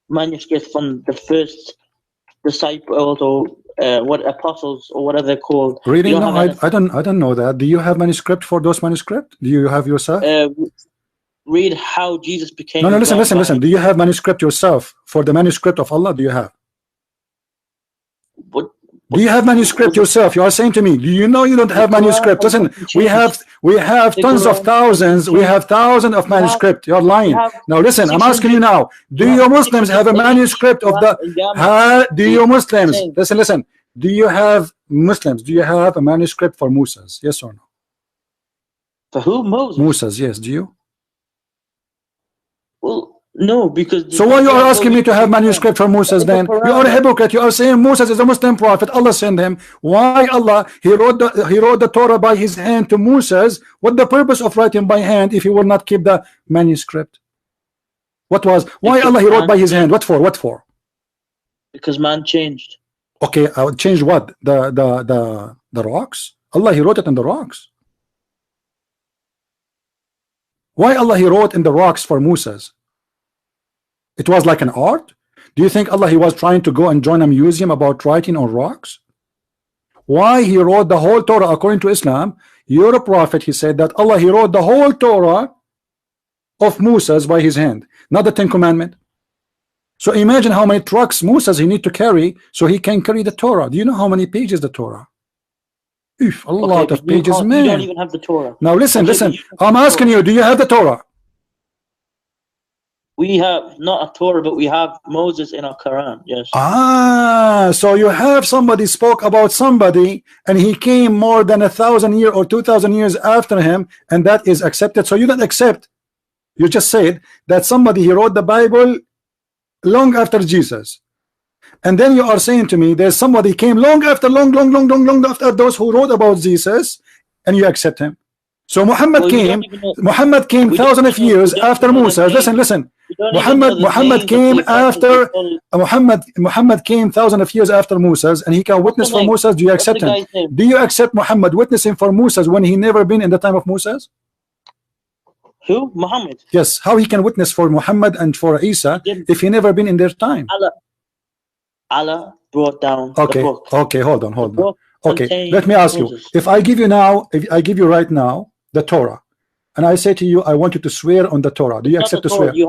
manuscript from the first disciples or what apostles or whatever they're called?
Reading? No, I don't know that. Do you have manuscript for those manuscript? Do you have yourself?
Read how Jesus became.
No, listen. Do you have manuscript yourself for the manuscript of Allah? Do you have? Do you have manuscript yourself? You are saying to me, do you know you don't have manuscript? Listen, we have tons of thousands. We have thousands of manuscript. You're lying. Now listen, I'm asking you now. Do you Muslims have a manuscript of the? Do you Muslims? Listen. Do you have Muslims? Do you have a manuscript for Musa's? Yes or no?
For who? Moses.
Musa's. Yes. Do you?
Well. No, because
so why you are asking me to have manuscript for Moses then? You are a hypocrite. You are saying Moses is a Muslim prophet. Allah sent him. Why Allah? He wrote the Torah by his hand to Moses. What the purpose of writing by hand if he will not keep the manuscript? What was? Why Allah he wrote by his hand? What for?
Because man changed.
Okay, I would change what? The rocks? Allah he wrote it in the rocks. Why Allah he wrote in the rocks for Moses? It was like an art. Do you think Allah he was trying to go and join a museum about writing on rocks? Why he wrote the whole Torah according to Islam? You're a prophet. He said that Allah he wrote the whole Torah of Moses by his hand, not the 10 Commandments. So imagine how many trucks Moses he need to carry so he can carry the Torah. Do you know how many pages the Torah? A lot of pages, man.
You don't even have the Torah.
Now listen. I'm asking you, do you have the Torah?
We have not a Torah, but we have Moses in our Quran. Yes.
So you have somebody spoke about somebody, and he came more than 1,000 years or 2,000 years after him, and that is accepted. So you don't accept. You just said that somebody he wrote the Bible long after Jesus, and then you are saying to me there's somebody came long after those who wrote about Jesus, and you accept him. So Muhammad came thousands of years after Moses. Listen. Muhammad came thousands of years after Moses, and he can witness for Moses. Do you accept him? Do you accept Muhammad witnessing for Moses when he never been in the time of Moses?
Who? Muhammad?
Yes. How he can witness for Muhammad and for Isa if he never been in their time?
Allah brought down the book.
Okay, hold on. Okay, let me ask you. If I give you right now the Torah, and I say to you, I want you to swear on the Torah. Do you accept to swear?
You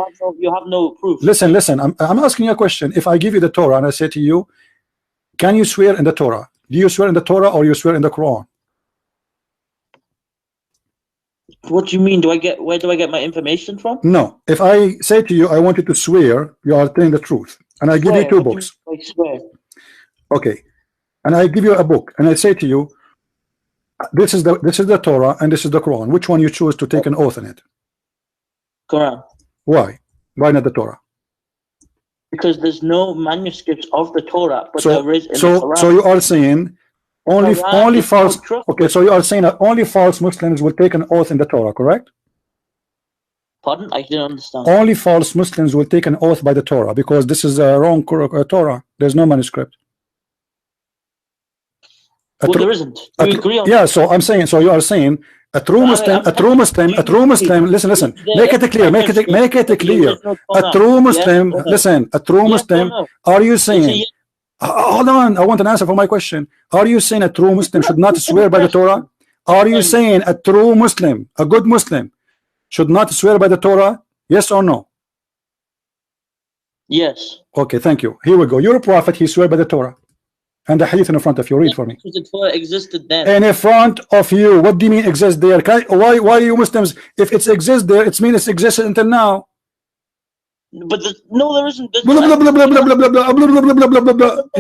have no proof.
Listen. I'm asking you a question. If I give you the Torah and I say to you, can you swear in the Torah? Do you swear in the Torah or you swear in the Quran?
What do you mean? Where do I get my information from?
No. If I say to you, I want you to swear, you are telling the truth, and I give you two books.
I swear.
Okay. And I give you a book, and I say to you, this is the Torah and this is the Quran. Which one you choose to take an oath in it?
Quran.
Why? Why not the Torah?
Because there's no manuscripts of the Torah, but there is in the Quran.
So you are saying only false. Okay, so you are saying that only false Muslims will take an oath in the Torah, correct?
Pardon? I didn't understand.
Only false Muslims will take an oath by the Torah because this is a wrong Torah. There's no manuscript.
Well, there isn't. Do you agree on
yeah, so I'm saying, so you are saying a true Muslim, listen, make it clear. A true Muslim, listen, a true Muslim, are you saying, hold on, I want an answer for my question. Are you saying a true Muslim should not swear by the Torah? Are you saying a true Muslim, a good Muslim, should not swear by the Torah? Yes or no?
Yes.
Okay, thank you. Here we go. You're a prophet, he swear by the Torah. And the hadith in front of you, read for me.
The Torah existed then.
In front of you, what do you mean exists there? Why you Muslims, if it exists there, it means it's existed until now.
But no, there isn't.
You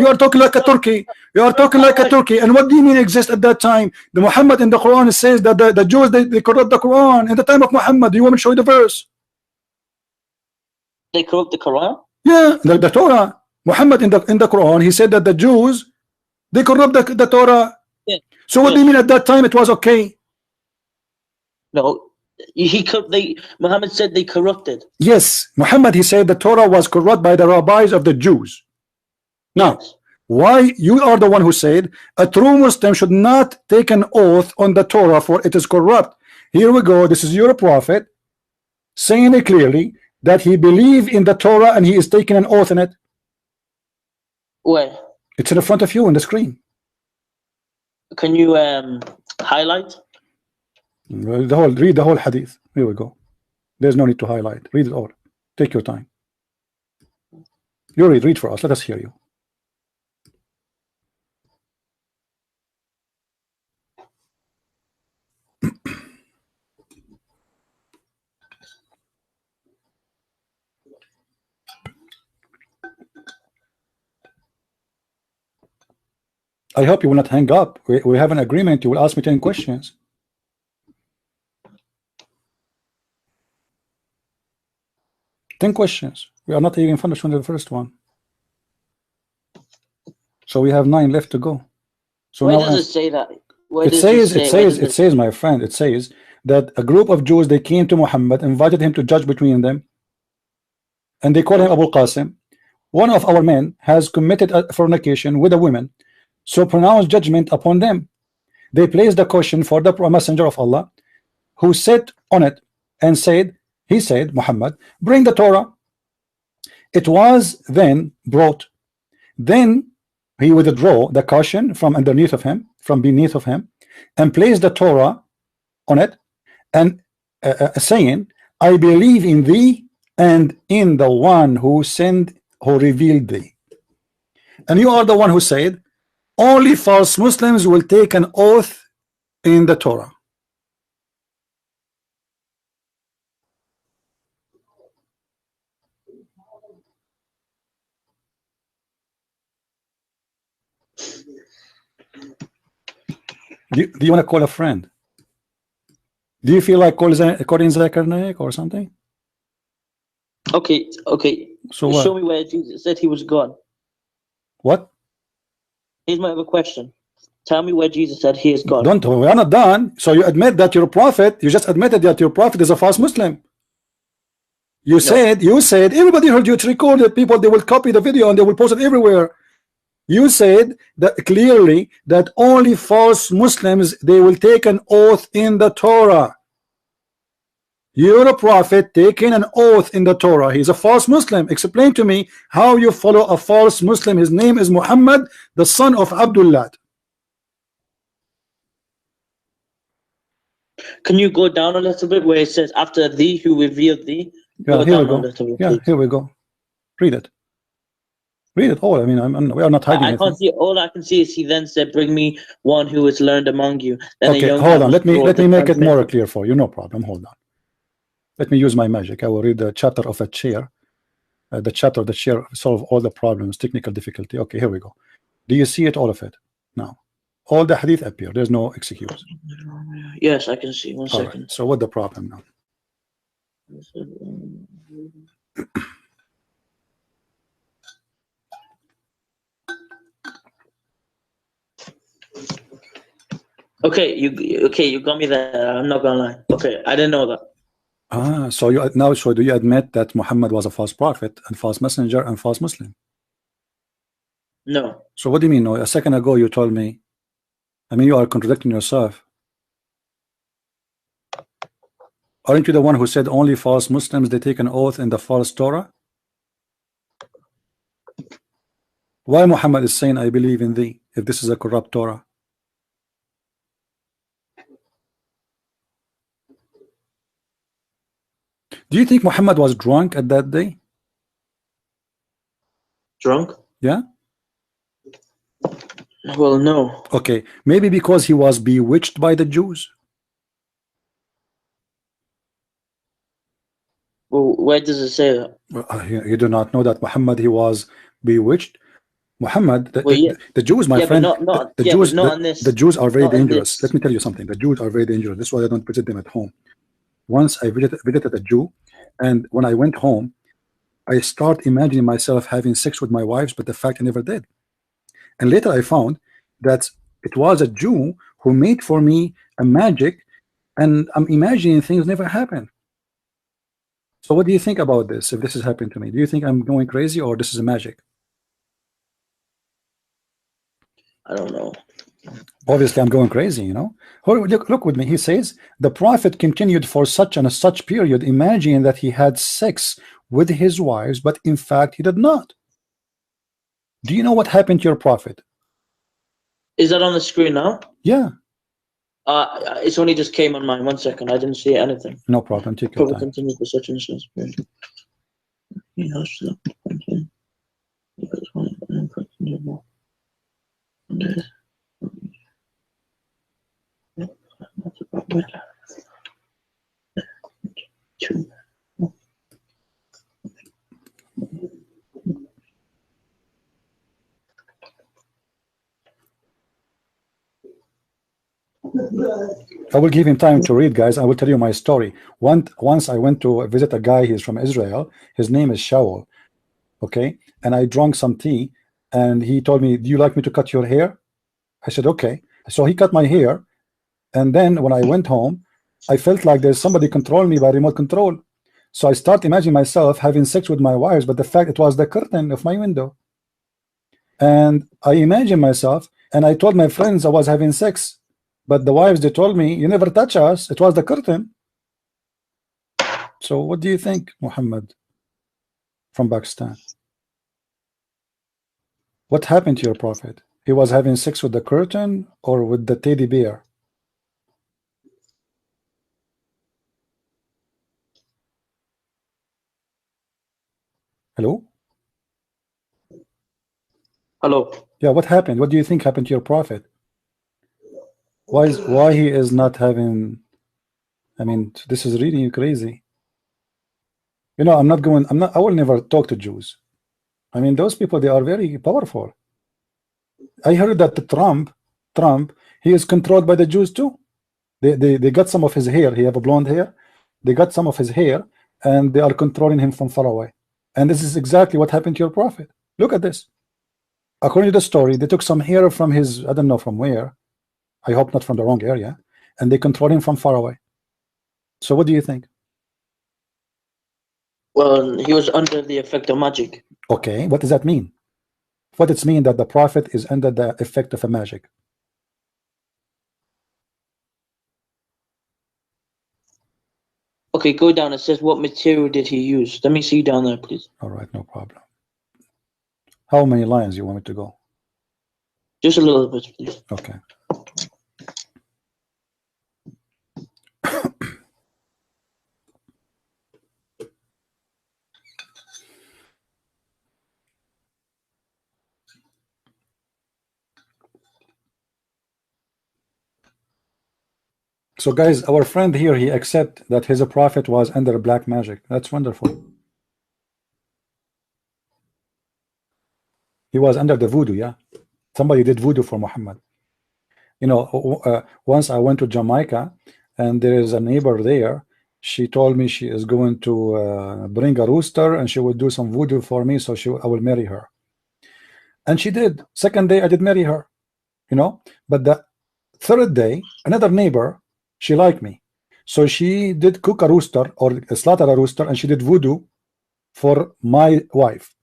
are talking like a Turkey. You are talking like a Turkey. And what do you mean exist at that time? The Muhammad in the Quran says that the Jews they corrupt the Quran in the time of Muhammad. Do you want me to show you the verse?
They corrupt the Quran?
Yeah, the Torah. Muhammad in the Quran, he said that the Jews they corrupt the Torah.
Yeah.
So what do you mean at that time it was okay?
No, Muhammad said they corrupted.
Yes, Muhammad, he said the Torah was corrupt by the rabbis of the Jews. Now, yes. Why you are the one who said a true Muslim should not take an oath on the Torah for it is corrupt? Here we go. This is your prophet saying it clearly that he believed in the Torah and he is taking an oath in it.
Where?
It's in front of you on the screen.
Can you highlight?
Read the whole hadith. Here we go. There's no need to highlight. Read it all. Take your time. You read for us. Let us hear you. I hope you will not hang up. We have an agreement. You will ask me 10 questions. Questions. We are not even finished with the first one. So we have 9 left to go. So
why does it say that?
It says, my friend, it says that a group of Jews, they came to Muhammad, invited him to judge between them, and they call him Abu Qasim. One of our men has committed a fornication with a woman, so pronounce judgment upon them. They placed the question for the messenger of Allah, who sat on it and said, he said, Muhammad, bring the Torah. It was then brought. Then he withdrew the caution from underneath of him, from beneath of him, and placed the Torah on it, and saying, I believe in thee and in the one who sent, who revealed thee. And you are the one who said, only false Muslims will take an oath in the Torah. Do you want to call a friend? Do you feel like calling Zakaria or something?
Okay. So show me where Jesus said he was gone.
What?
Here's my other question. Tell me where Jesus said he is gone.
We are not done. So you admit that your prophet, you just admitted that your prophet is a false Muslim. You said everybody heard you. It's recorded. People, they will copy the video and they will post it everywhere. You said that clearly that only false Muslims, they will take an oath in the Torah. You're a prophet taking an oath in the Torah. He's a false Muslim. Explain to me how you follow a false Muslim. His name is Muhammad, the son of Abdullah.
Can you go down a little bit where it says after thee who revealed thee?
Yeah, here we go. Yeah, here we go. Read it. Read it all. I mean, we are not hiding
I can't see. All I can see is he then said, "Bring me one who is learned among you." Then
okay, hold on. Let me make it more clear for you. No problem. Hold on. Let me use my magic. I will read the chapter of a chair. The chapter of the chair solve all the problems, technical difficulty. Okay, here we go. Do you see it? All of it now. All the hadith appear. There's no excuse.
Yes, I can see. One
all
second.
Right. So what's the problem now?
Okay, you got me there. I'm not gonna lie. Okay, I didn't know that.
So you now, so do you admit that Muhammad was a false prophet and false messenger and false Muslim?
No.
So what do you mean? No, a second ago you told me. I mean, you are contradicting yourself. Aren't you the one who said only false Muslims they take an oath in the false Torah? Why Muhammad is saying I believe in thee if this is a corrupt Torah? Do you think Muhammad was drunk at that day?
Drunk?
Yeah.
Well, no.
Okay, maybe because he was bewitched by the Jews.
Well, where does it say that?
You do not know that Muhammad he was bewitched. Muhammad, the Jews, my friend, the Jews are very dangerous. Let me tell you something. The Jews are very dangerous. That's why I don't visit them at home. Once I visited a Jew, and when I went home, I start imagining myself having sex with my wives, but the fact I never did. And later I found that it was a Jew who made for me a magic, and I'm imagining things never happened. So what do you think about this? If this is happening to me, do you think I'm going crazy or this is a magic?
I don't know.
Obviously, I'm going crazy, you know. Look with me. He says the prophet continued for such and such period, imagining that he had sex with his wives, but in fact he did not. Do you know what happened to your prophet?
Is that on the screen now?
Yeah.
It's only just came on mine. 1 second. I didn't see anything.
No problem. Take your time.
Continue for such and such period.
I will give him time to read, guys. I will tell you my story. Once I went to visit a guy. He's from Israel. His name is Shaul. Okay, and I drank some tea, and he told me, "Do you like me to cut your hair?" I said, "Okay." So he cut my hair, and then when I went home, I felt like there's somebody controlling me by remote control. So I start imagining myself having sex with my wives, but the fact it was the curtain of my window. And I imagined myself, and I told my friends I was having sex. But the wives, they told me, you never touch us. It was the curtain. So what do you think, Muhammad from Pakistan? What happened to your prophet? He was having sex with the curtain or with the teddy bear? Hello?
Hello.
Yeah, what happened? What do you think happened to your prophet? Why he is not having? I mean, this is really crazy. You know, I will never talk to Jews. I mean, those people, they are very powerful. I heard that Trump, he is controlled by the Jews too. They got some of his hair. He have a blonde hair. They got some of his hair, and they are controlling him from far away. And this is exactly what happened to your prophet. Look at this. According to the story, they took some hair from his, I don't know from where. I hope not from the wrong area. And they control him from far away. So what do you think?
Well, he was under the effect of magic.
Okay, what does that mean? What does it mean that the prophet is under the effect of a magic?
Okay, go down. It says, what material did he use? Let me see down there, please.
All right, no problem. How many lines you want me to go?
Just a little bit, please.
Okay. So guys, our friend here, he accept that his prophet was under black magic. That's wonderful. He was under the voodoo, yeah. Somebody did voodoo for Muhammad. You know, once I went to Jamaica, and there is a neighbor there. She told me she is going to bring a rooster, and she would do some voodoo for me, so I will marry her. And she did. Second day, I did marry her. You know, but the third day, another neighbor, she liked me, so she did cook a rooster or slaughter a rooster, and she did voodoo for my wife.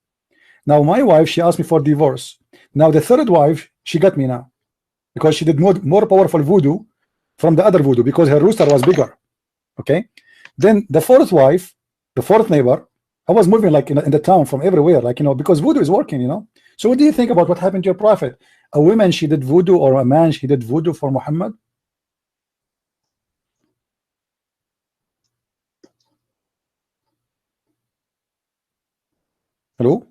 Now my wife, she asked me for divorce. Now the third wife, she got me now, because she did more powerful voodoo from the other voodoo, because her rooster was bigger. Okay, then the fourth wife, the fourth neighbor, I was moving like in the town from everywhere, like, you know, because voodoo is working, you know. So what do you think about what happened to your prophet? A woman, she did voodoo, or a man, she did voodoo for Muhammad? Hello?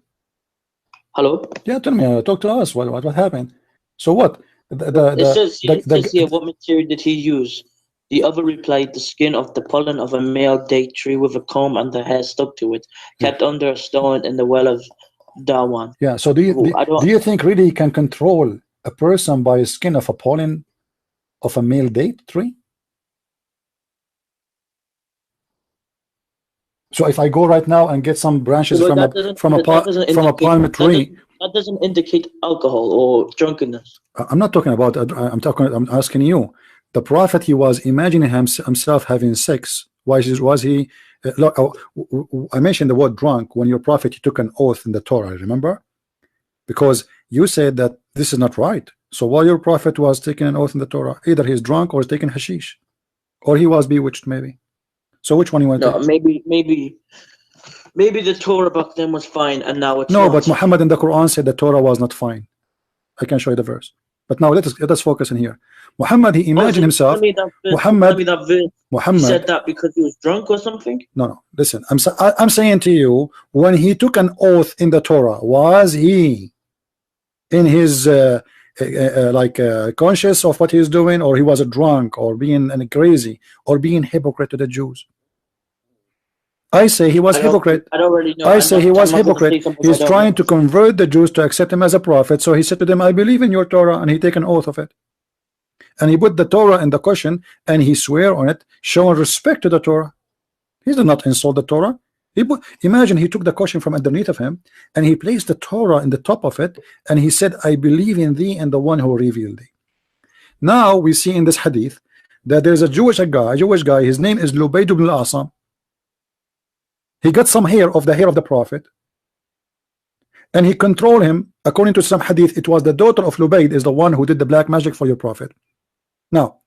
Hello?
Yeah, tell me, talk to us. What happened? So what?
It says here, what material did he use? The other replied, the skin of the pollen of a male date tree with a comb and the hair stuck to it, kept under a stone in the well of Dawan.
Yeah, so do you think really you can control a person by the skin of a pollen of a male date tree? So if I go right now and get some branches from a palm tree,
that doesn't indicate alcohol or drunkenness.
I'm not talking about. I'm asking you. The prophet, he was imagining himself having sex. Why was he? Look, I mentioned the word drunk when your prophet, he took an oath in the Torah. Remember? Because you said that this is not right. So while your prophet was taking an oath in the Torah, either he's drunk or he's taking hashish, or he was bewitched, maybe. So which one you want?
No, maybe the Torah back then was fine, and now it's
no.
not.
But Muhammad in the Quran said the Torah was not fine. I can show you the verse. But now let us focus in here. Muhammad, he imagined himself. Muhammad
said that because he was drunk or something.
No. Listen, I'm saying to you, when he took an oath in the Torah, was he in his conscious of what he's doing, or he was a drunk, or being crazy, or being hypocrite to the Jews? I say he was hypocrite.
I don't really know.
I say he was hypocrite. He's trying to convert the Jews to accept him as a prophet. So he said to them, I believe in your Torah, and he take an oath of it. And he put the Torah in the cushion, and he swear on it, showing respect to the Torah. He did not insult the Torah. Imagine he took the cushion from underneath of him, and he placed the Torah in the top of it, and he said, I believe in thee and the one who revealed thee. Now we see in this hadith that there's a Jewish guy, his name is Lubayd ibn al-Asam. He got some hair of the hair of the prophet, and he controlled him. According to some hadith, it was the daughter of Lubayd is the one who did the black magic for your prophet. Now,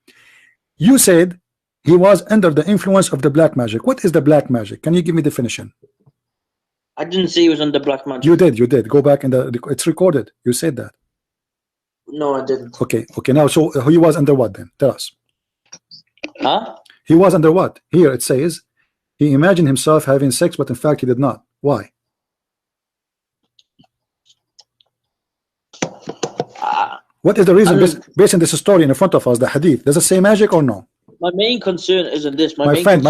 you said he was under the influence of the black magic. What is the black magic? Can you give me definition?
I didn't say he was under black magic.
You did. Go back it's recorded. You said that.
No, I didn't.
Okay. Now, so he was under what then? Tell us.
Huh?
He was under what? Here it says he imagined himself having sex, but in fact he did not. Why? What is the reason? Based on this story in front of us, the hadith, does it say magic or no?
My main concern isn't this.
My friend,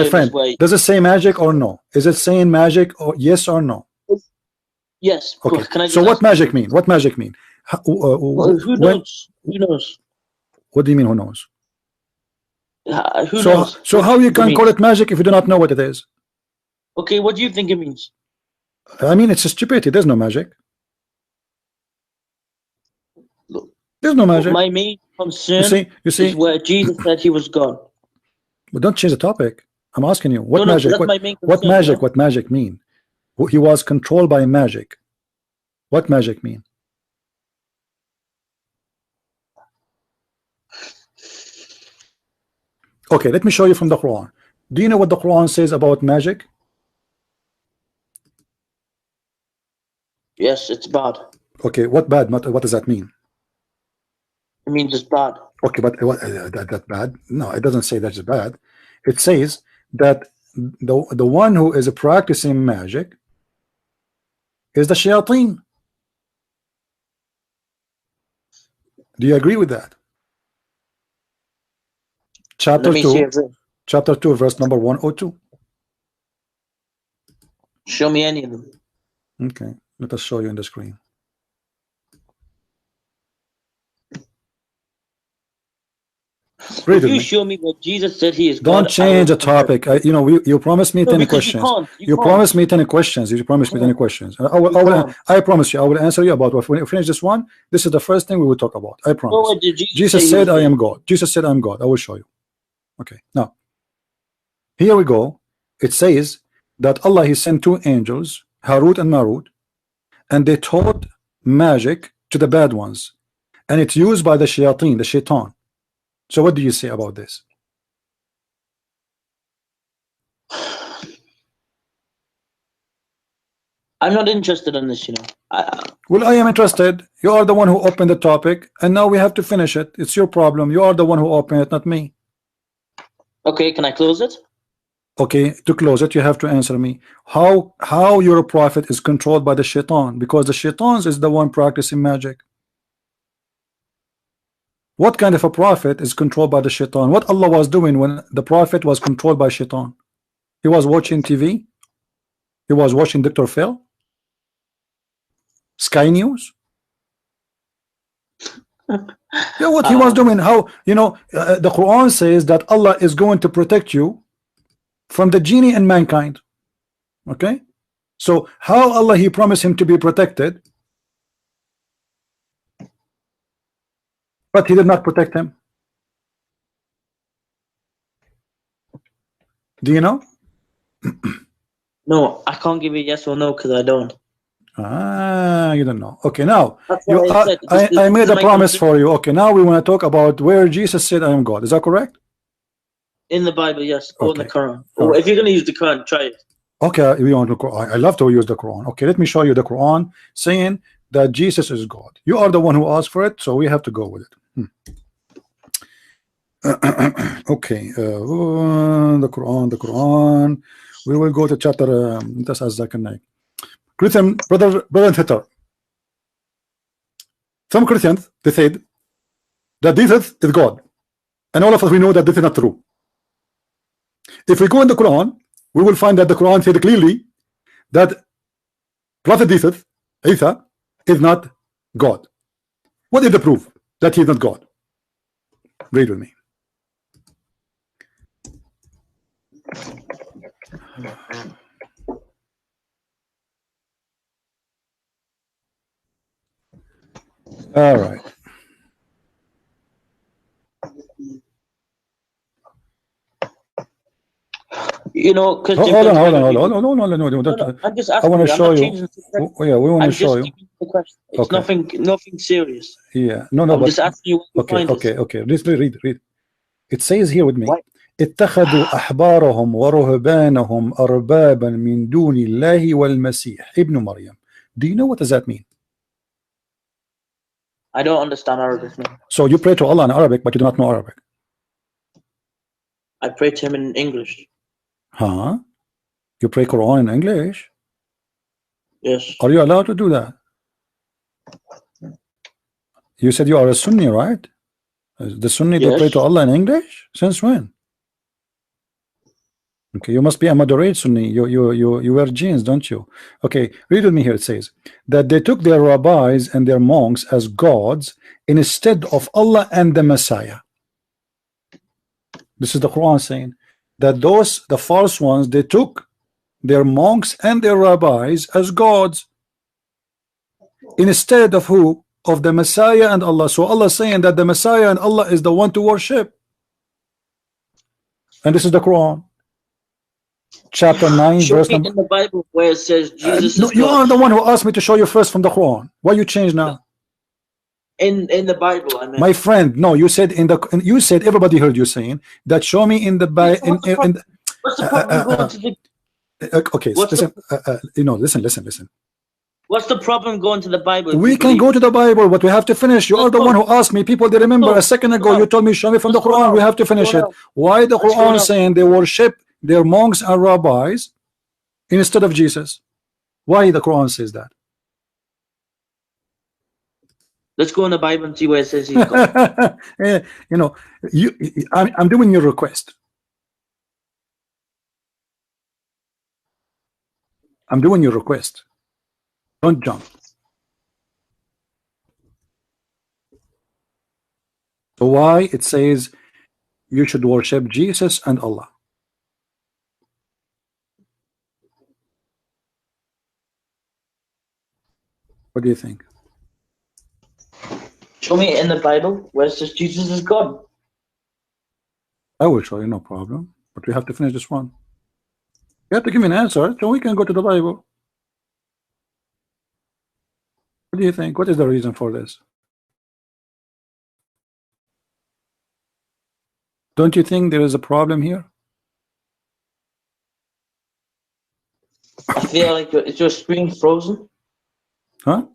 does it say magic or no? Is it saying magic or yes or no?
Yes.
Okay. So what magic mean? What magic mean?
Who knows? Who knows?
What do you mean? Who knows?
Who knows?
So how you can call it magic if you do not know what it is?
Okay, what do you think it means?
I mean, it's a stupidity. There's no magic. There's no magic.
My main concern is where Jesus said he was God.
Well, don't change the topic. I'm asking you, what magic?
That's my main concern,
What magic mean? He was controlled by magic. What magic mean? Okay, let me show you from the Quran. Do you know what the Quran says about magic?
Yes, it's bad.
Okay, what bad? What does that mean?
It means it's bad.
Okay, but that bad? No, it doesn't say that's bad. It says that the one who is practicing magic is the shayateen. Do you agree with that? Chapter 2, chapter 2, verse number 102.
Show me any of them.
Okay, let us show you in the screen.
If you show me what Jesus said he is God,
don't change the topic. You know, you promised me 10 questions. You promised me 10 questions. You promised me 10 questions. I promise you, I will answer you about what. When you finish this one, this is the first thing we will talk about. I promise. Jesus said, I am God. Jesus said, I am God. I will show you. Okay, now, here we go. It says that Allah, he sent two angels, Harut and Marut, and they taught magic to the bad ones. And it's used by the shayateen, the shaitan. So what do you say about this?
I'm not interested in this, you know.
Well, I am interested. You are the one who opened the topic, and now we have to finish it. It's your problem. You are the one who opened it, not me.
Okay, can I close it?
Okay, to close it, you have to answer me. How your prophet is controlled by the shaitan? Because the shaitan is the one practicing magic. What kind of a prophet is controlled by the shaitan? What Allah was doing when the prophet was controlled by shaitan? He was watching TV. He was watching Dr. Phil, Sky News. Yeah, what he was doing? How, you know, the Quran says that Allah is going to protect you from the genie and mankind. Okay, so how Allah he promised him to be protected, but he did not protect him? Do you know?
No, I can't give you yes or no because I don't.
You don't know. Okay, now I made a promise for you. Okay, now we want to talk about where Jesus said, I am God. Is that correct?
In the Bible, yes, or in the Quran. Or if you're going to use the Quran, try it.
Okay, we want the Quran. I love to use the Quran. Okay, let me show you the Quran saying that Jesus is God. You are the one who asked for it, so we have to go with it. Okay, the Quran. We will go to chapter. Christian brother and sister. Some Christians, they said that Jesus is God, and all of us we know that this is not true. If we go in the Quran, we will find that the Quran said clearly that Prophet Jesus, Isa, is not God. What is the proof that he is not God? Read with me. All right.
You know, because
hold on. No.
I'm just asking.
I want to show you. Yeah, we want to show you.
It's nothing serious.
Yeah, no.
I'm just asking you.
Okay. Let's read. It says here with me. اتخذوا أحبارهم ورهبانهم أربابا من دون الله والمسيح ابن مريم. Do you know what does that mean?
I don't understand Arabic. No.
So you pray to Allah in Arabic, but you do not know Arabic.
I pray to him in English.
Huh? You pray Quran in English?
Yes.
Are you allowed to do that? You said you are a Sunni, right? The Sunni, yes. They pray to Allah in English? Since when? Okay, you must be a moderate Sunni. You wear jeans, don't you? Okay, read with me here. It says that they took their rabbis and their monks as gods instead of Allah and the Messiah. This is the Quran saying that the false ones, they took their monks and their rabbis as gods instead of who? Of the Messiah and Allah. So Allah is saying that the Messiah and Allah is the one to worship. And this is the Quran. Chapter 9, verse number.
In the Bible where it says Jesus
no, you are the one who asked me to show you first from the Quran. Why you change now?
In the Bible, I mean.
My friend, no, you said you said everybody heard you saying that. Show me in the Bible.
What's the problem going to the?
Okay, listen.
What's the problem going to the Bible?
We can go to the Bible, but we have to finish. You are the one who asked me. People, they remember a second ago you told me show me from the Quran. We have to finish it. Why the Quran saying they worship their monks and rabbis instead of Jesus? Why the Quran says that?
Let's go in the Bible and see where it says he's God.
You know, I'm doing your request. I'm doing your request. Don't jump. So why it says you should worship Jesus and Allah? What do you think?
Show me in the Bible where it says Jesus is God.
I will show you, no problem. But we have to finish this one. You have to give me an answer so we can go to the Bible. What do you think? What is the reason for this? Don't you think there is a problem here?
I feel like is your screen frozen?
Huh?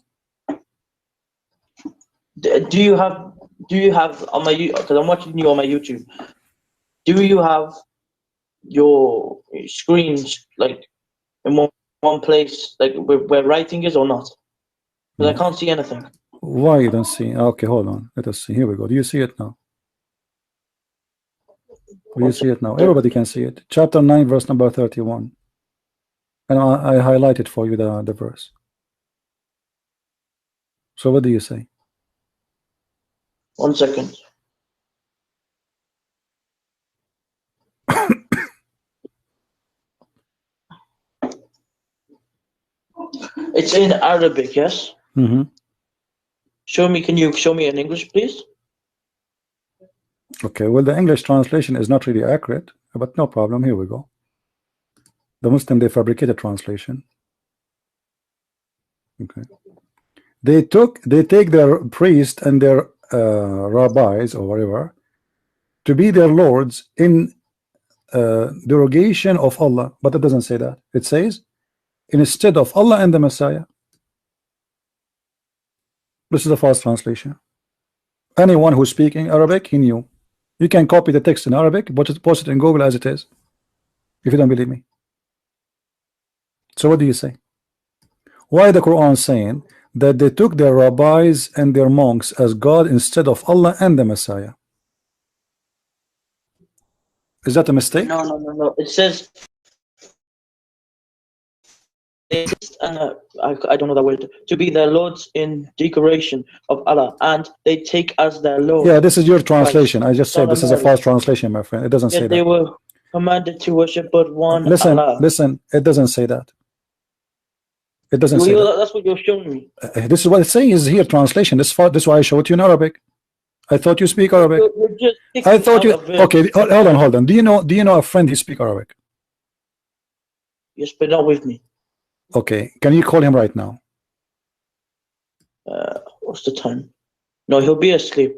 Do you have on my, because I'm watching you on my YouTube, do you have your screens like in one place, like where writing is, or not? Because I can't see anything.
Why you don't see? Okay, hold on. Let us see. Here we go. Do you see it now? Do you see it now? Everybody can see it. Chapter 9, verse number 31. And I highlighted for you the verse. So what do you say?
1 second. It's in Arabic, yes?
Mm-hmm.
Can you show me in English, please?
Okay, well, the English translation is not really accurate, but no problem. Here we go. The Muslim, they fabricated translation. Okay. They take their priest and their rabbis or whatever to be their lords in derogation of Allah, but it doesn't say that. It says instead of Allah and the Messiah. This is a false translation. Anyone who's speaking Arabic, he knew. You can copy the text in Arabic, but post it in Google as it is, if you don't believe me. So what do you say? Why the Quran saying that they took their rabbis and their monks as God instead of Allah and the Messiah? Is that a mistake?
No. It says I don't know that word, to be their lords in decoration of Allah, and they take as their lord.
Yeah, this is your translation. I just said this is a false translation, my friend. It doesn't say that.
They were commanded to worship but one Allah.
Listen, it doesn't say that. It doesn't say that.
That's what you're showing me.
This is what it's saying is here translation. This is why I showed you in Arabic. I thought you speak Arabic. I thought you. Okay, hold on. Do you know a friend who speak Arabic?
Yes, but not with me.
Okay, can you call him right now?
What's the time? No, he'll be asleep.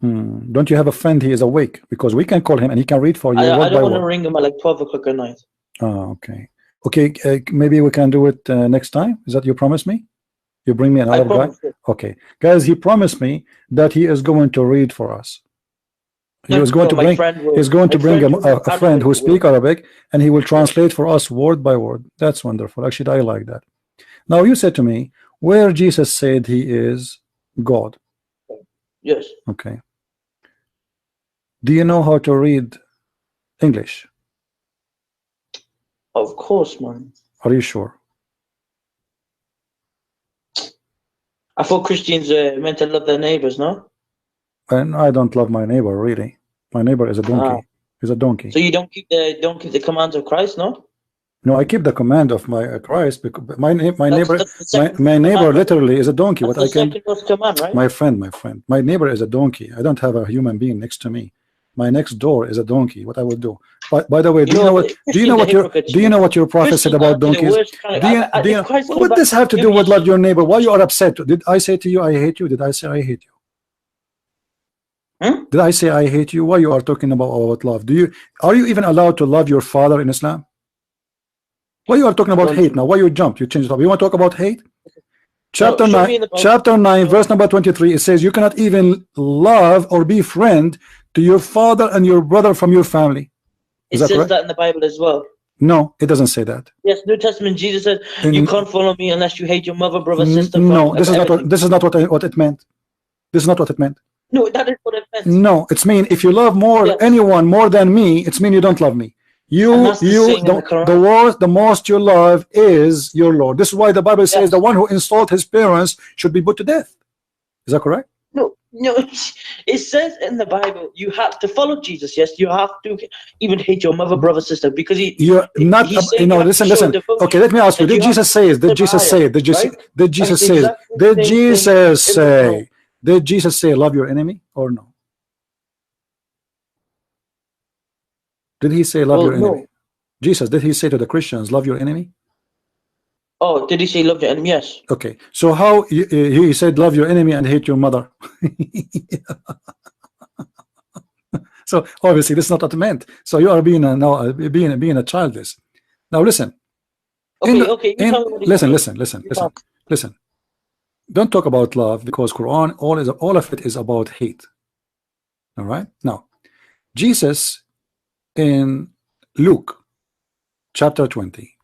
Don't you have a friend? He is awake, because we can call him and he can read for you.
I don't want to ring him at like 12 o'clock at night.
Oh, okay. Okay, maybe we can do it next time. Is that you promise me? You bring me another guy? Okay, guys, he promised me that he is going to read for us. He's going to bring a friend who speaks Arabic, and he will translate for us word by word. That's wonderful. Actually, I like that. Now, you said to me where Jesus said he is God.
Yes.
Okay. Do you know how to read English?
Of course, man.
Are you sure?
I thought Christians meant to love their neighbors, no?
And I don't love my neighbor, really. My neighbor is a donkey. He's a donkey.
So you don't keep the commands of Christ, no?
No, I keep the command of my Christ, because my neighbor literally is a donkey. What I can,
command, right?
my friend, my neighbor is a donkey. I don't have a human being next to me. My next door is a donkey. What I would do? By the way, do you know what your prophet said about donkeys? What would this have to do with love your neighbor? Why you are upset? Did I say to you I hate you? Did I say I hate you? Did I say I hate you? Why you are talking about love? Are you even allowed to love your father in Islam? Why you are talking about hate now? Why you jump? You change the topic. You want to talk about hate? Chapter 9, verse number 23. It says you cannot even love or be friend to your father and your brother from your family.
It says that in the Bible as well.
No, it doesn't say that.
Yes, New Testament, Jesus said, you can't follow me unless you hate your mother, brother, sister.
No, this is not what it meant. This is not what it meant.
No, that is what it meant.
No, it's mean if you love anyone more than me, it's mean you don't love me. The most you love is your Lord. This is why the Bible says the one who insults his parents should be put to death. Is that correct?
No, it says in the Bible you have to follow Jesus. Yes, you have to even hate your mother, brother, sister, because listen.
Okay, let me ask you. Did Jesus say it? Did Jesus say it? Did Jesus say love your enemy or no? Did he say love your enemy? Jesus, did he say to the Christians love your enemy?
Oh, did he say love your enemy? Yes.
Okay, so how he said love your enemy and hate your mother? So obviously this is not what it meant. So you are being a childless. Now listen. Listen. Don't talk about love, because Quran all of it is about hate. All right. Now, Jesus in Luke chapter 20,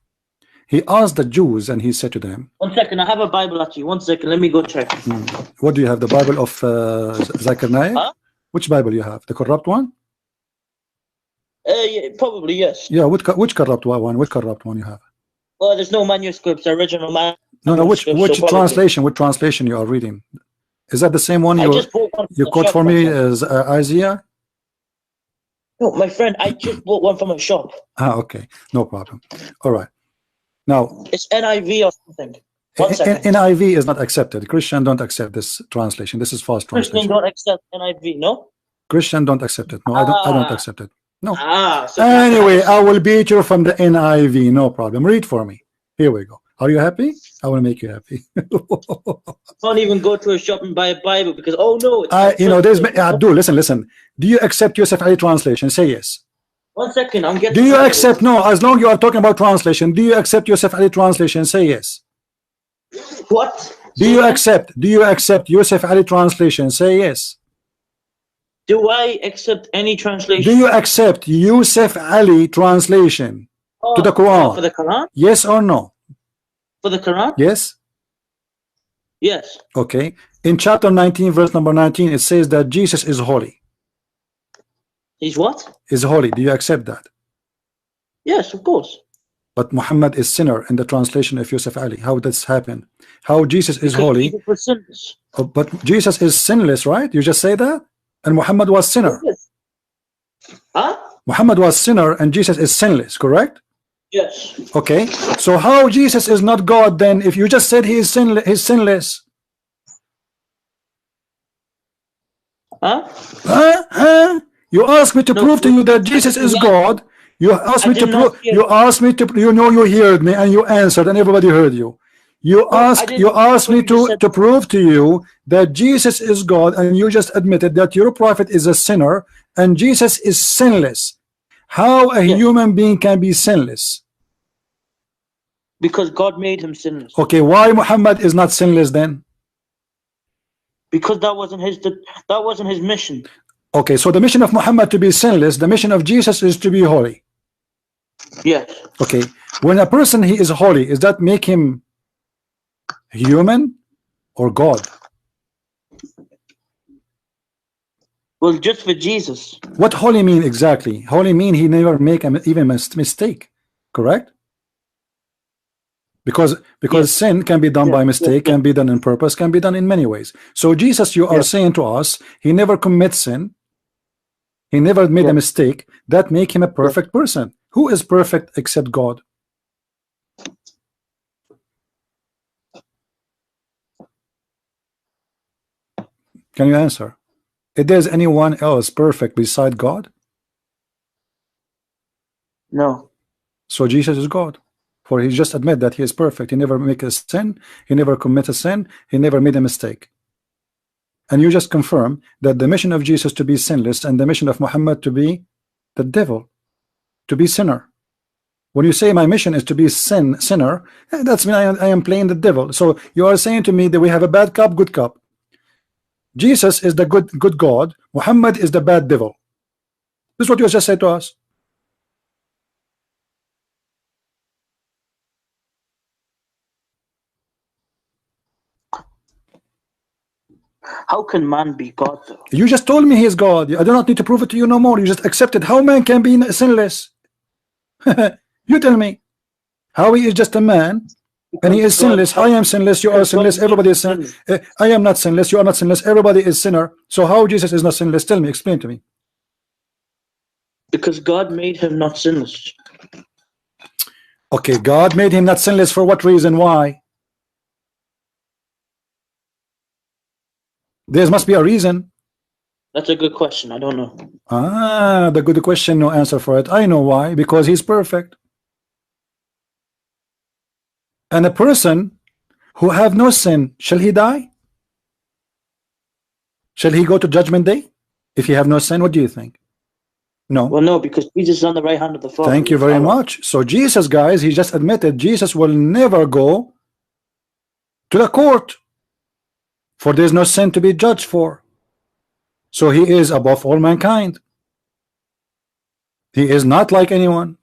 he asked the Jews and he said to them.
1 second, I have a Bible actually. 1 second, let me go check.
What do you have? The Bible of Zechariah?
Huh?
Which Bible you have? The corrupt one?
Yeah, probably yes.
Yeah, which corrupt one? Which corrupt one you have?
Well, there's no manuscripts, original manuscripts.
No, which translation? Which translation you are reading? Is that the same one you quote for me as Isaiah?
No, my friend, I just bought one from a shop.
Okay, no problem. All right. Now
it's NIV or something. 1 second.
NIV is not accepted. Christian don't accept this translation. This is false translation.
Christian don't accept NIV, no?
Christian don't accept it. No, I don't accept it. No.
So
anyway, I will beat you from the NIV. No problem. Read for me. Here we go. Are you happy? I will make you happy.
Can't even go to a shop and buy a Bible because
there's Abdul. Listen. Do you accept Yusuf Ali translation? Say yes.
1 second, I'm getting.
Do you accept? No, as long as you are talking about translation, do you accept Yusuf Ali translation? Say yes.
What?
Do you accept Yusuf Ali translation? Say yes.
Do I accept any translation?
Do you accept Yusuf Ali translation to the Quran?
For the Quran?
Yes or no?
For the Quran?
Yes.
Yes.
Okay. In chapter 19, verse number 19, it says that Jesus is holy.
He's what?
Is holy. Do you accept that?
Yes, of course.
But Muhammad is sinner in the translation of Yusuf Ali. How does this happen? How Jesus is holy? But Jesus is sinless, right? You just say that? And Muhammad was sinner.
Yes. Huh?
Muhammad was sinner and Jesus is sinless, correct?
Yes.
Okay. So how Jesus is not God then if you just said he is sinless?
Huh?
You asked me to prove to you that Jesus is God. You asked me to prove. You asked me to. You heard me and you answered, and everybody heard you. You asked me to prove to you that Jesus is God, and you just admitted that your prophet is a sinner and Jesus is sinless. How a human being can be sinless?
Because God made him sinless.
Okay, why Muhammad is not sinless then?
Because that wasn't his mission.
Okay, so the mission of Muhammad to be sinless, the mission of Jesus is to be holy.
Yes.
Okay, when a person he is holy, does that make him human or God?
Well, just for Jesus.
What holy mean exactly? Holy mean he never make even a mistake, correct? Because sin can be done by mistake, can be done in purpose, can be done in many ways. So Jesus, you are saying to us, he never commits sin, he never made a mistake. That make him a perfect person. Who is perfect except God? Can you answer? Is there anyone else perfect beside God?
No.
So Jesus is God, for he just admit that he is perfect. He never make a sin, he never commit a sin, he never made a mistake. And you just confirm that the mission of Jesus to be sinless and the mission of Muhammad to be the devil, to be sinner. When you say my mission is to be sinner, that's mean I am playing the devil. So you are saying to me that we have a bad cop, good cop. Jesus is the good God, Muhammad is the bad devil. This is what you just said to us.
How can man be God though?
You just told me he is God. I do not need to prove it to you no more. You just accepted. How man can be sinless? You tell me. How he is just a man and he is sinless. I am sinless. You are sinless. Everybody is sinless. I am not sinless. You are not sinless. Everybody is sinner. So how Jesus is not sinless? Tell me. Explain to me.
Because God made him not sinless.
Okay, God made him not sinless for what reason? Why? There must be a reason.
That's a good question. I don't know.
Ah, the good question, no answer for it. I know why. Because he's perfect. And a person who have no sin, shall he die? Shall he go to judgment day if he have no sin? What do you think? No.
Well, no, because Jesus is on the right hand of the Father.
Thank you very much. So Jesus, guys, he just admitted Jesus will never go to the court, for there is no sin to be judged for. So he is above all mankind. He is not like anyone.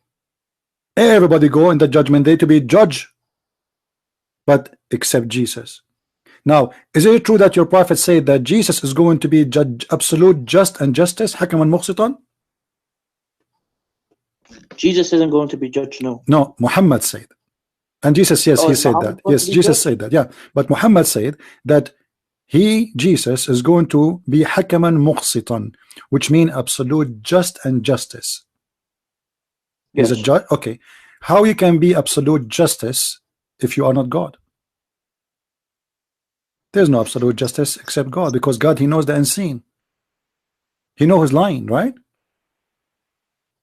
Everybody go in the judgment day to be judged, but except Jesus. Now, is it true that your prophet said that Jesus is going to be judge, absolute just and justice, hakaman muqsitan?
Jesus isn't going to be judged, no.
No, Muhammad said. And Jesus, yes, he said that. Yes, Jesus said that. Yeah, but Muhammad said that he, Jesus, is going to be hakaman muqsitan, which means absolute just and justice. Yes. He's a judge. Okay, how you can be absolute justice if you are not God? There's no absolute justice except God, because God, he knows the unseen. He knows his lying, right?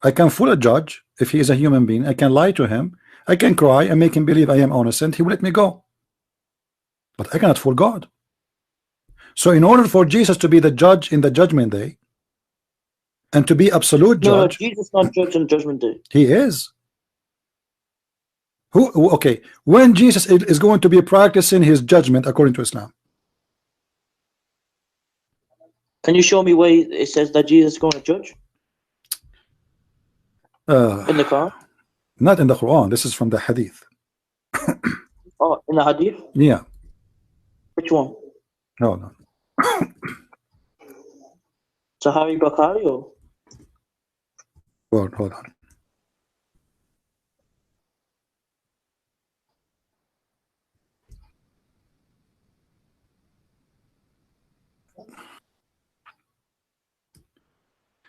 I can fool a judge if he is a human being. I can lie to him. I can cry and make him believe I am innocent. He will let me go. But I cannot fool God. So in order for Jesus to be the judge in the judgment day and to be absolute judge,
no, Jesus is not judge on judgment day.
He is. Who? Okay, when Jesus is going to be practicing his judgment according to Islam?
Can you show me where it says that Jesus is going to judge? In the Quran?
Not in the Quran. This is from the Hadith.
Oh, in the Hadith?
Yeah.
Which one?
No.
Sahih Bukhari or?
Hold on.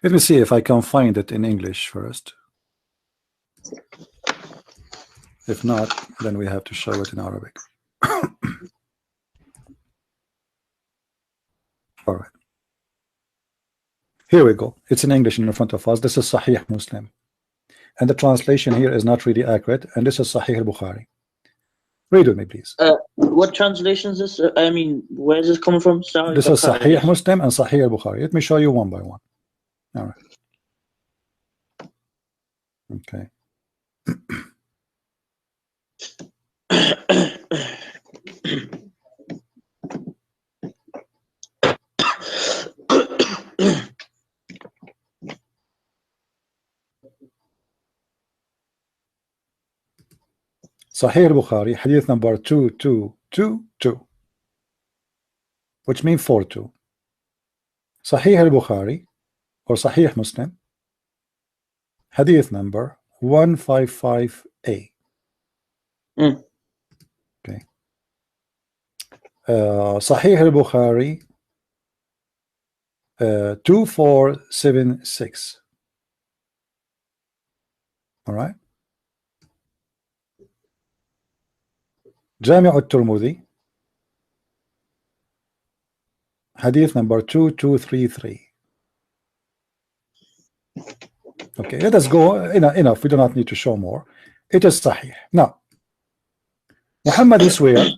Let me see if I can find it in English first. If not, then we have to show it in Arabic. All right. Here we go. It's in English in front of us. This is Sahih Muslim. And the translation here is not really accurate. And this is Sahih Bukhari. Read with me, please.
What translation is this? I mean, where is this coming from? Sorry,
this is Sahih Muslim and Sahih Bukhari. Let me show you one by one. All right. Okay. Sahih Bukhari, hadith number 2222, which means 42. Sahih al-Bukhari or Sahih Muslim, hadith number 155A. Okay. Sahih al-Bukhari 2476. All right. Jami' al-Tirmidhi, hadith number 2233. Okay, let us go. Enough. We do not need to show more. It is Sahih. Now, Muhammad he swear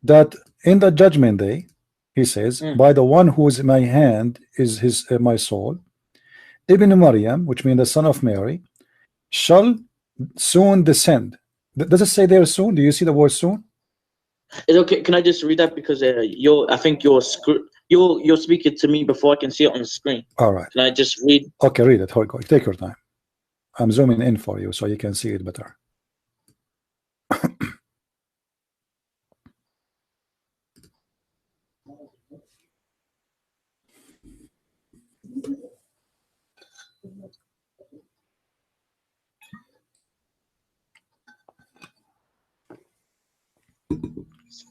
that in the judgment day, he says, by the one whose my hand is his my soul, Ibn Maryam, which means the son of Mary, shall soon descend. Does it say there soon? Do you see the word soon?
It's okay. Can I just read that because I think you're speaking to me before I can see it on the screen.
All right.
Can I just read?
Okay, read it. Hold on. Take your time. I'm zooming in for you so you can see it better.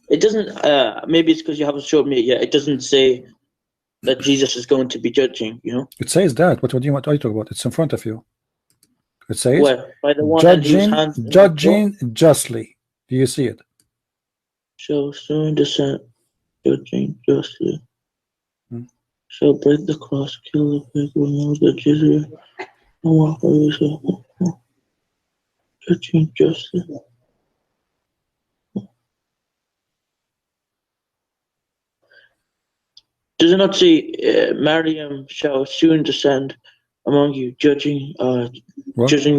It doesn't. Maybe it's because you haven't showed me it yet. It doesn't say that Jesus is going to be judging. You know.
It says that. What are you talking about? It's in front of you. It says,
well, by the one
judging justly. Do you see it?
Shall soon descend, judging justly. Shall break the cross, kill the pig, remove the jizya, and walk away yourself. Judging justly. Does it not say, Maryam shall soon descend among you, judging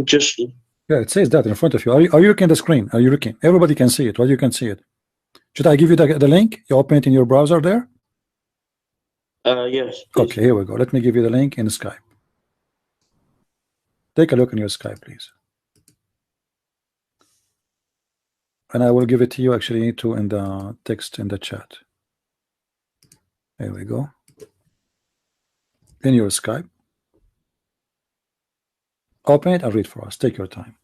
justly?
Yeah, it says that in front of you. Are you looking at the screen? Are you looking? Everybody can see it. Well, you can see it. Should I give you the link? You open it in your browser there?
Yes.
Please. Okay, here we go. Let me give you the link in Skype. Take a look in your Skype, please. And I will give it to you actually too in the text in the chat. There we go. In your Skype. Open it and read for us. Take your time.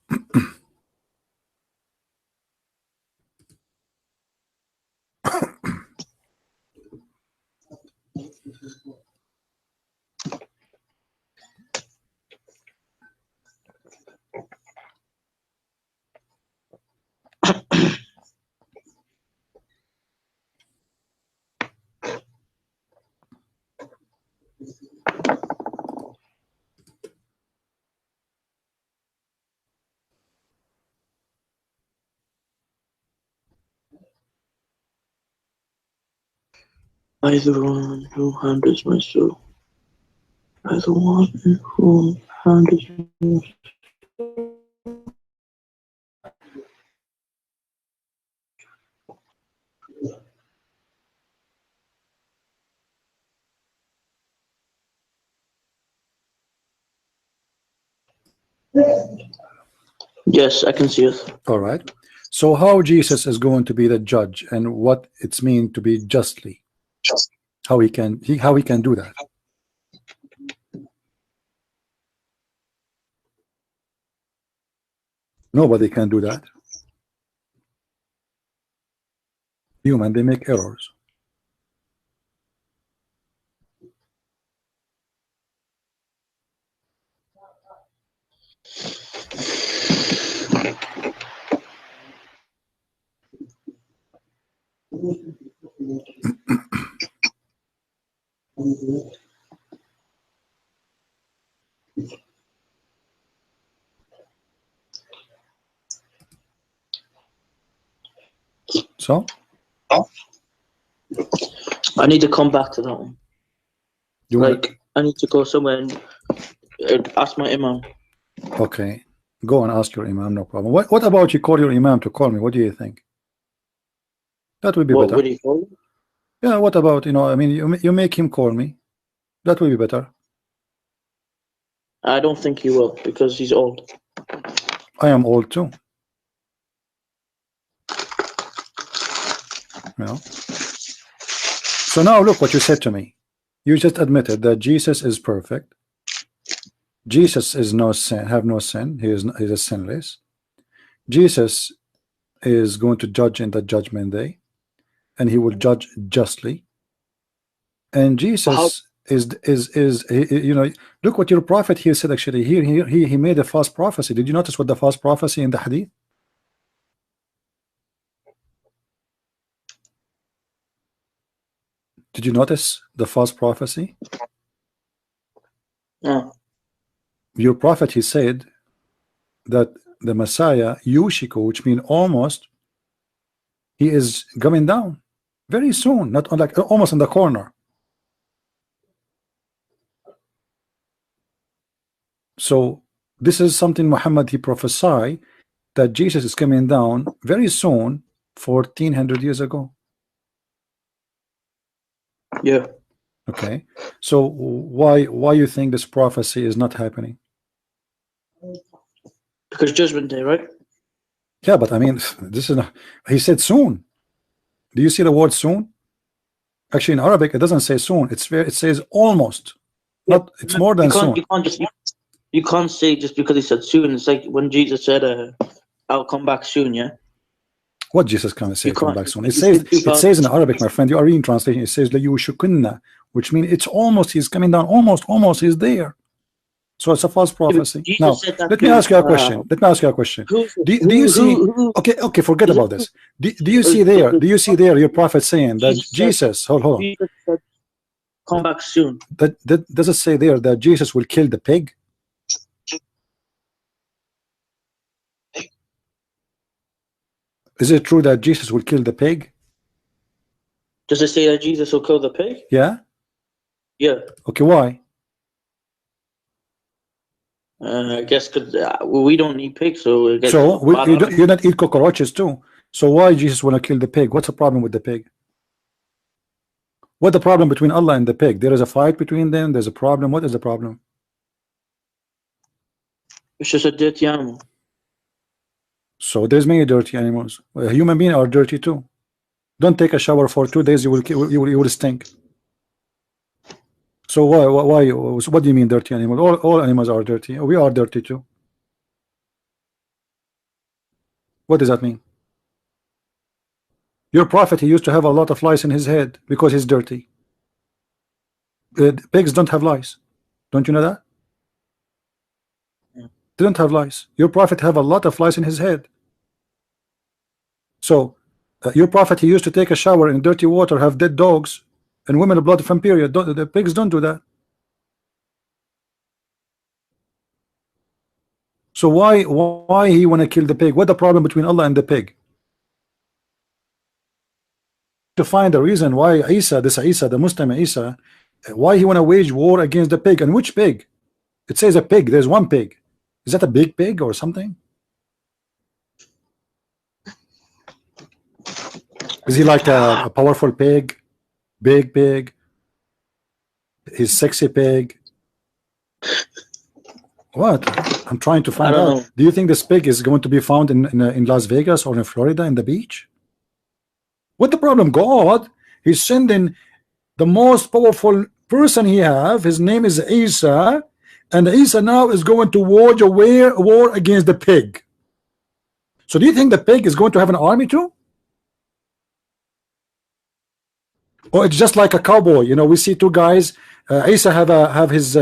By the one who handles my soul. By the one who handles my soul. Yes, I can see it.
All right. So how Jesus is going to be the judge and what it's mean to be justly? How he can do that? Nobody can do that. Human, they make errors. So
I need to come back to that one. I need to go somewhere and ask my imam.
Okay, go and ask your imam, no problem. What about you call your imam to call me? What do you think? That would be better.
What would he call you?
Yeah, what about, I mean, you make him call me. That will be better.
I don't think he will because he's old.
I am old too. So now look what you said to me. You just admitted that Jesus is perfect. Jesus is no sin, have no sin. He is sinless. Jesus is going to judge in the judgment day, and he will judge justly. And Jesus is look what your prophet here said. Actually, he made a false prophecy. Did you notice what the false prophecy in the hadith? Did you notice the false prophecy?
No.
Your prophet, he said that the Messiah, Yushiku, which means almost, he is coming down very soon, not like almost in the corner. So this is something Muhammad he prophesied that Jesus is coming down very soon, 1400 years ago.
Yeah.
Okay. So why you think this prophecy is not happening?
Because judgment day, right?
Yeah, but I mean, this is not, he said soon. Do you see the word soon? Actually, in Arabic, it doesn't say soon. It says almost.
Yeah,
not. It's more than soon.
You can't say just because he said soon. It's like when Jesus said, "I'll come back soon." Yeah.
What Jesus can say come back soon? It says in Arabic, my friend, you are reading translation, it says لَيُوشِكُنَّ, which means it's almost, he's coming down, almost he's there. So it's a false prophecy. Now let me ask you a question. Do you see, okay, forget about this. Do you see there your prophet saying that Jesus, hold on,
come back soon?
Does it say there that Jesus will kill the pig? Is it true that Jesus will kill the pig?
Does it say that Jesus will kill the pig?
Yeah. Okay, why?
I guess because we don't eat pigs, so
you don't eat cockroaches too. So why Jesus want to kill the pig? What's the problem with the pig? What's the problem between Allah and the pig? There is a fight between them. There's a problem. What is the problem?
It's just a dirty animal.
So there's many dirty animals. Human beings are dirty too. Don't take a shower for 2 days. You will stink. So why? What do you mean dirty animals? All animals are dirty. We are dirty too. What does that mean? Your prophet, he used to have a lot of lice in his head because he's dirty. Pigs don't have lice. Don't you know that? They don't have lice. Your prophet have a lot of lice in his head. So your prophet, he used to take a shower in dirty water, have dead dogs and women blood from period. The pigs don't do that. So why he want to kill the pig? What the problem between Allah and the pig? To find the reason why Isa, the Muslim Isa, why he want to wage war against the pig. And which pig? It says a pig. There's one pig. Is that a big pig or something? Is he like a powerful pig? Big pig? His sexy pig? What? I'm trying to find out. Do you think this pig is going to be found in Las Vegas or in Florida in the beach? What the problem? God, he's sending the most powerful person he have. His name is Isa, and Isa now is going to wage a war against the pig. So do you think the pig is going to have an army too? Or it's just like a cowboy? You know, we see two guys. Isa have his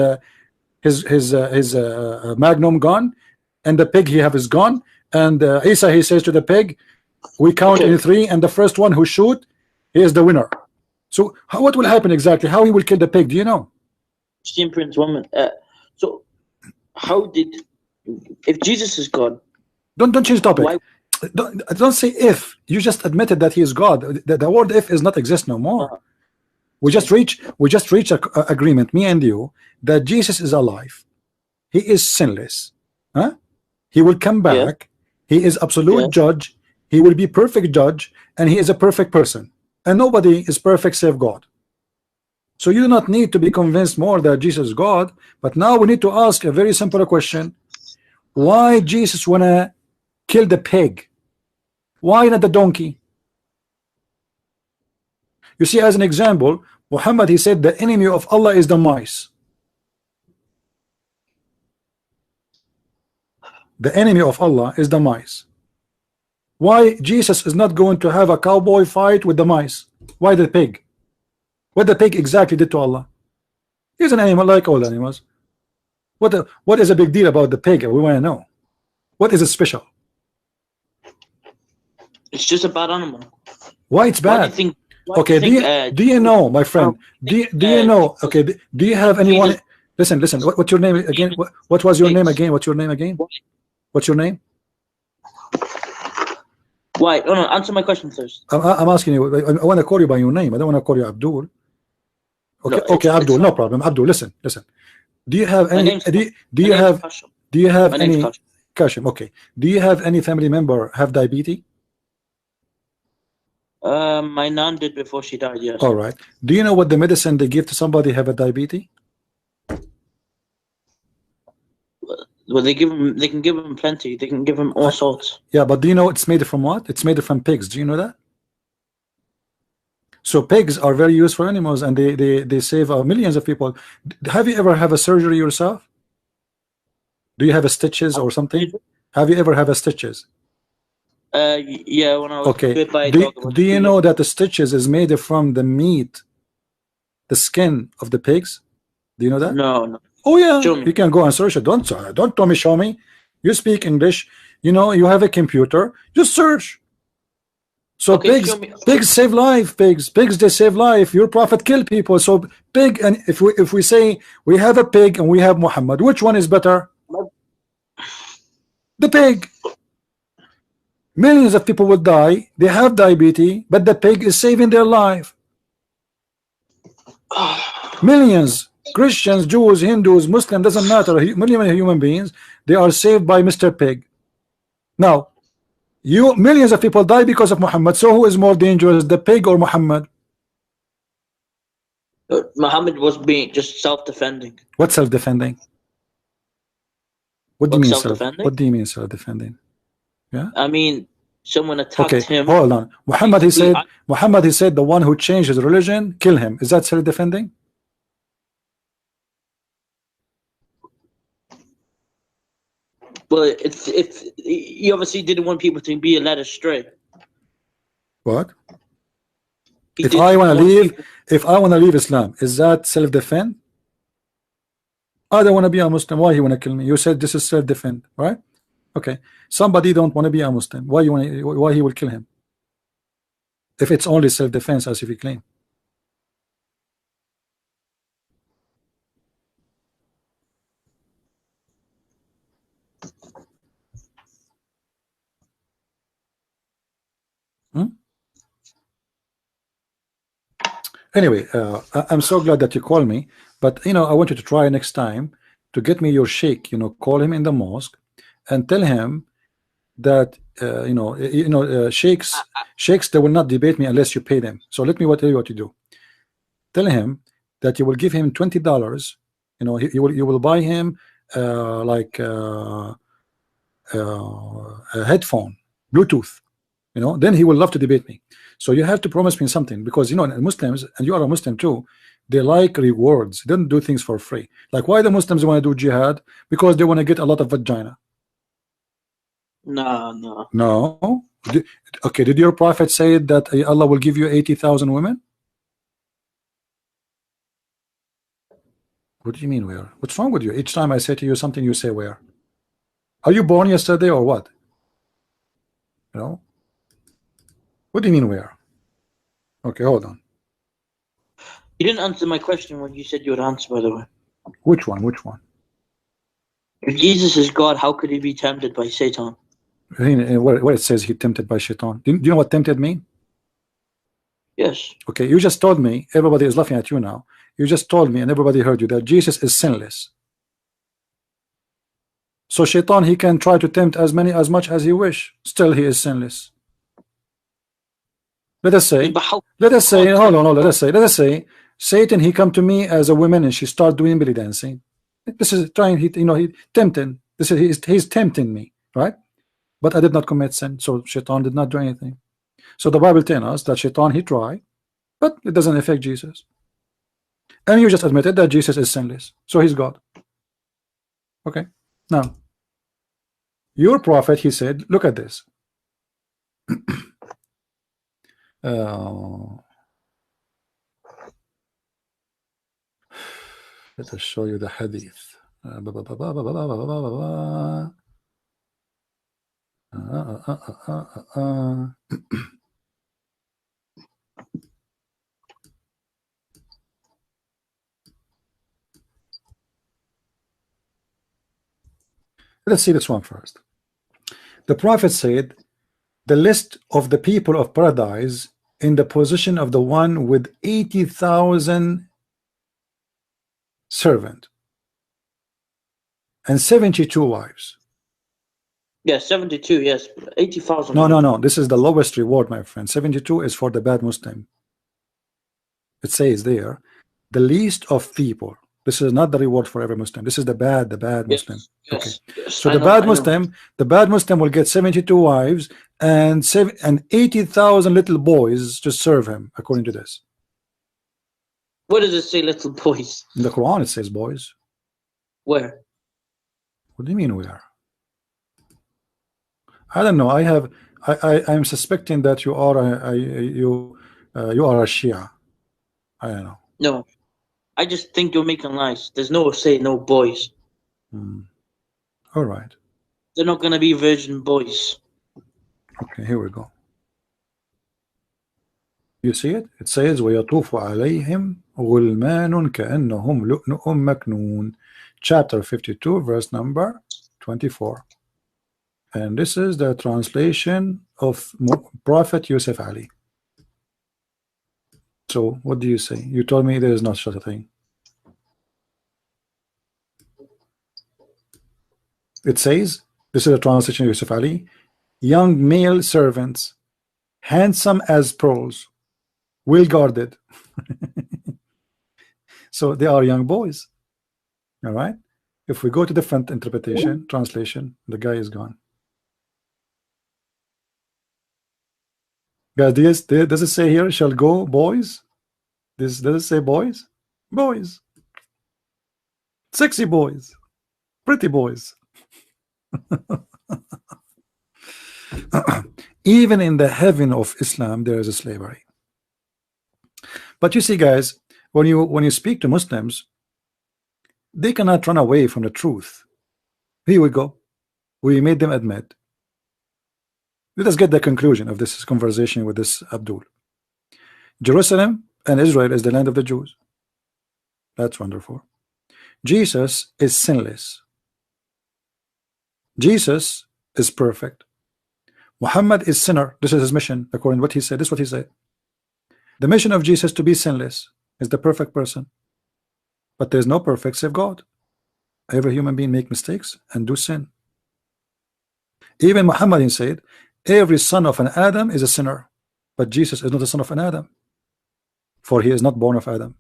magnum gun, and the pig he have his gun. And Isa, he says to the pig, we count in 3, and the first one who shoot, he is the winner. So what will happen exactly? How he will kill the pig? Do you know?
Prince woman. So how did, if Jesus is God?
Don't change topic. Don't say if. You just admitted that he is God. The word if is not exist no more. We just reach a agreement, me and you, that Jesus is alive. He is sinless. He will come back. He is absolute judge. He will be perfect judge, and he is a perfect person. And nobody is perfect save God. So you do not need to be convinced more that Jesus is God. But now we need to ask a very simple question. Why Jesus wanna kill the pig? Why not the donkey? You see, as an example, Muhammad, he said the enemy of Allah is the mice. The enemy of Allah is the mice. Why Jesus is not going to have a cowboy fight with the mice? Why the pig? What the pig exactly did to Allah? He's an animal like all animals. What is a big deal about the pig? We want to know. What is it special?
It's just a bad animal.
Why it's bad? Okay, do you know, my friend? Do you know? Okay, do you have anyone? Listen. What's your name again? What was your name again? What's your name again? What's your name?
Why? Oh no, answer my question first.
I'm asking you. I want to call you by your name. I don't want to call you Abdul. Okay, no, okay, Abdul. No problem. Abdul, listen. Do you have any? Do you have any? Kasheem. Okay. Do you have any family member have diabetes?
My nan did before she died. Yes.
All right. Do you know what the medicine they give to somebody have a diabetes?
Well, they can give them plenty. They can give them all sorts.
Yeah, but do you know it's made from what? It's made from pigs. Do you know that? So pigs are very useful animals, and they save millions of people. Have you ever have a surgery yourself? Do you have a stitches or something? Have you ever have a stitches?
Yeah, when I was
Okay.
bit by a
Do
dog.
you know that the stitches is made from the meat, the skin of the pigs? Do you know that?
No, no.
Oh yeah, you can go and search it. Don't tell me, show me. You speak English. You know, you have a computer. Just search. So
okay,
pigs save life. Pigs they save life. Your prophet kill people. So pig, and if we say we have a pig and we have Muhammad, which one is better? The pig. Millions of people will die. They have diabetes, but the pig is saving their life. Millions. Christians, Jews, Hindus, Muslims, doesn't matter. Millions of human beings, they are saved by Mr. Pig. Now, millions of people die because of Muhammad. So who is more dangerous, the pig or Muhammad?
Muhammad was being just self-defending.
What self-defending? What do you mean
self-defending?
What do you mean self-defending? Yeah.
I mean, someone attacked him.
Hold on. Muhammad, he said the one who changed his religion, kill him. Is that self-defending?
But if he obviously didn't want people to be led astray.
What? If I want to leave Islam, is that self-defense? I don't want to be a Muslim. Why you want to kill me? You said this is self-defense, right? Okay. Somebody don't want to be a Muslim. Why he will kill him? If it's only self-defense, as if he claim. Anyway, I'm so glad that you called me, but you know, I want you to try next time to get me your sheikh. You know, call him in the mosque and tell him that sheikhs they will not debate me unless you pay them. So let me tell you what you do. Tell him that you will give him $20. You know, you will buy him a headphone, Bluetooth. You know, then he will love to debate me. So you have to promise me something, because you know, Muslims, and you are a Muslim too, they like rewards. They don't do things for free. Like, why the Muslims want to do jihad? Because they want to get a lot of vagina. No. Okay, did your prophet say that Allah will give you 80,000 women? What do you mean where? What's wrong with you? Each time I say to you something, you say where? Are you born yesterday or what? You know? What do you mean where? Okay, hold on.
You didn't answer my question when you said you would answer, by the way.
Which one? Which one?
If Jesus is God, how could he be tempted by Satan?
Where it says he tempted by Shaitan. Do you know what tempted mean?
Yes.
Okay, you just told me, everybody is laughing at you now. You just told me and everybody heard you that Jesus is sinless. So Shaitan, he can try to tempt as much as he wish. Still he is sinless. Let us say, hold on, let us say, Satan, he come to me as a woman and she start doing belly dancing. This is trying, he tempting. He's tempting me, right? But I did not commit sin, so Shaitan did not do anything. So the Bible tells us that Shaitan, he tried, but it doesn't affect Jesus. And you just admitted that Jesus is sinless, so he's God. Okay, now your prophet, he said, look at this. Let us show you the hadith. Let's see this one first. The prophet said, the list of the people of paradise in the position of the one with 80,000 servant and 72 wives.
Yes, 72, yes. 80,000.
No. This is the lowest reward, my friend. 72 is for the bad Muslim. It says there, the least of people. This is not the reward for every Muslim. This is the bad Muslim. Okay.
Yes,
so the bad Muslim will get 72 wives and 80,000 little boys to serve him, according to this.
Where does it say little boys?
In the Quran it says boys.
Where?
What do you mean where? I don't know. I I'm suspecting that you are you are a Shia. I don't know.
No, I just think you're making lies. There's no say no boys.
All right.
They're not gonna be virgin boys.
Okay, here we go. You see it? It says وَيَطُوفُ عَلَيْهِمْ غُلْمَانٌ كَأَنَّهُمْ لُؤْلُؤٌ مَكْنُونٌ. Chapter 52, verse number 24. And this is the translation of Prophet Yusuf Ali. So what do you say? You told me there is not such a thing. It says, this is a translation of Yusuf Ali, young male servants, handsome as pearls, well guarded. So they are young boys. All right. If we go to different interpretation, translation, the guy is gone. Guys, does it say here shall go boys? Does it say boys? Boys. Sexy boys. Pretty boys. Even in the heaven of Islam there is a slavery. But you see, guys, when you speak to Muslims, they cannot run away from the truth. Here we go. We made them admit. Let us get the conclusion of this conversation with this Abdul. Jerusalem and Israel is the land of the Jews. That's wonderful. Jesus is sinless. Jesus is perfect. Muhammad is sinner. This is his mission, according to what he said. This is what he said. The mission of Jesus to be sinless is the perfect person. But there is no perfect save God. Every human being make mistakes and do sin. Even Muhammad said, every son of an Adam is a sinner. But Jesus is not a son of an Adam. For he is not born of Adam.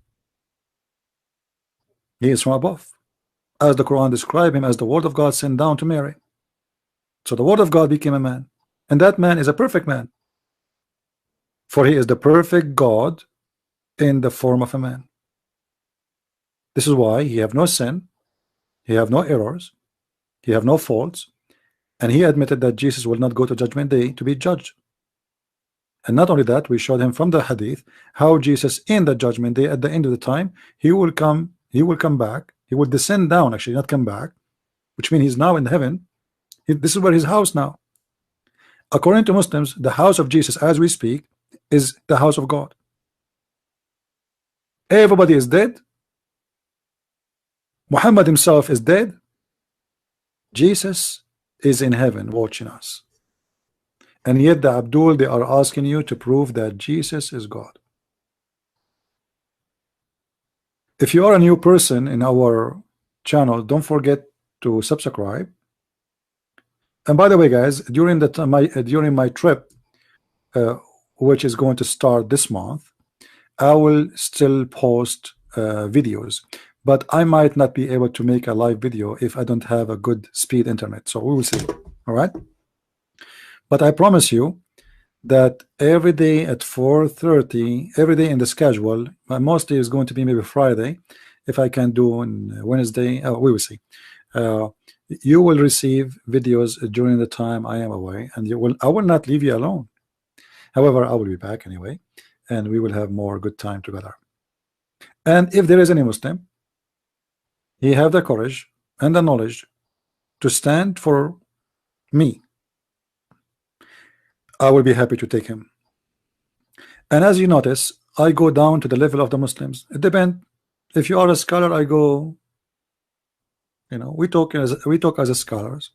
He is from above. As the Quran describes him as the word of God sent down to Mary. So the word of God became a man. And that man is a perfect man. For he is the perfect God in the form of a man. This is why he have no sin. He have no errors. He have no faults. And he admitted that Jesus will not go to judgment day to be judged. And not only that, we showed him from the hadith how Jesus in the judgment day, at the end of the time, he will come back. He will descend down, actually, not come back, which means he's now in heaven. This is where his house now. According to Muslims, the house of Jesus as we speak is the house of God. Everybody is dead. Muhammad himself is dead. Jesus is in heaven watching us. And yet the Abdul, they are asking you to prove that Jesus is God. If you are a new person in our channel, don't forget to subscribe. And by the way, guys, during my trip, which is going to start this month, I will still post videos, but I might not be able to make a live video if I don't have a good speed internet. So we will see. All right. But I promise you that every day at 4:30, every day in the schedule, mostly is going to be maybe Friday. If I can do on Wednesday, we will see. You will receive videos during the time I am away, and I will not leave you alone. However, I will be back anyway, and we will have more good time together. And if there is any Muslim, he have the courage and the knowledge to stand for me, I will be happy to take him. And as you notice, I go down to the level of the Muslims. It depends. If you are a scholar, I go, we talk as a scholars.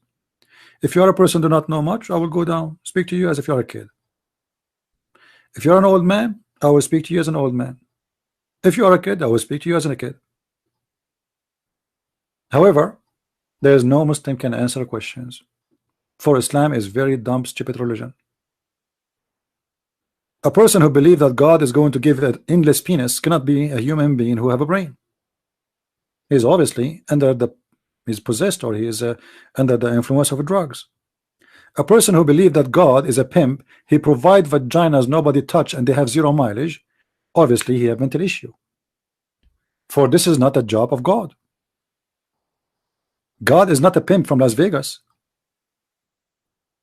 If you are a person who do not know much, I will go down, speak to you as if you are a kid. If you are an old man, I will speak to you as an old man. If you are a kid, I will speak to you as a kid. However, there is no Muslim can answer questions. For Islam is very dumb, stupid religion. A person who believes that God is going to give an endless penis cannot be a human being who have a brain. He is obviously he's possessed, or he is under the influence of drugs. A person who believes that God is a pimp, he provides vaginas nobody touch and they have 0 mileage, obviously he have mental issue. For this is not a job of God. God is not a pimp from Las Vegas.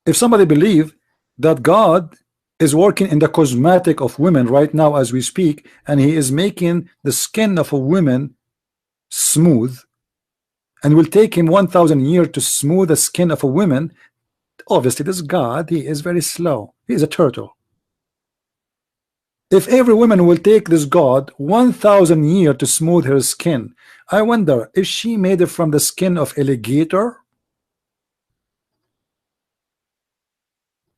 If somebody believe that God is working in the cosmetic of women right now as we speak, and he is making the skin of a woman smooth, and will take him 1,000 years to smooth the skin of a woman. Obviously this God, he is very slow. He is a turtle. If every woman will take this God 1,000 years to smooth her skin, I wonder if she made it from the skin of alligator.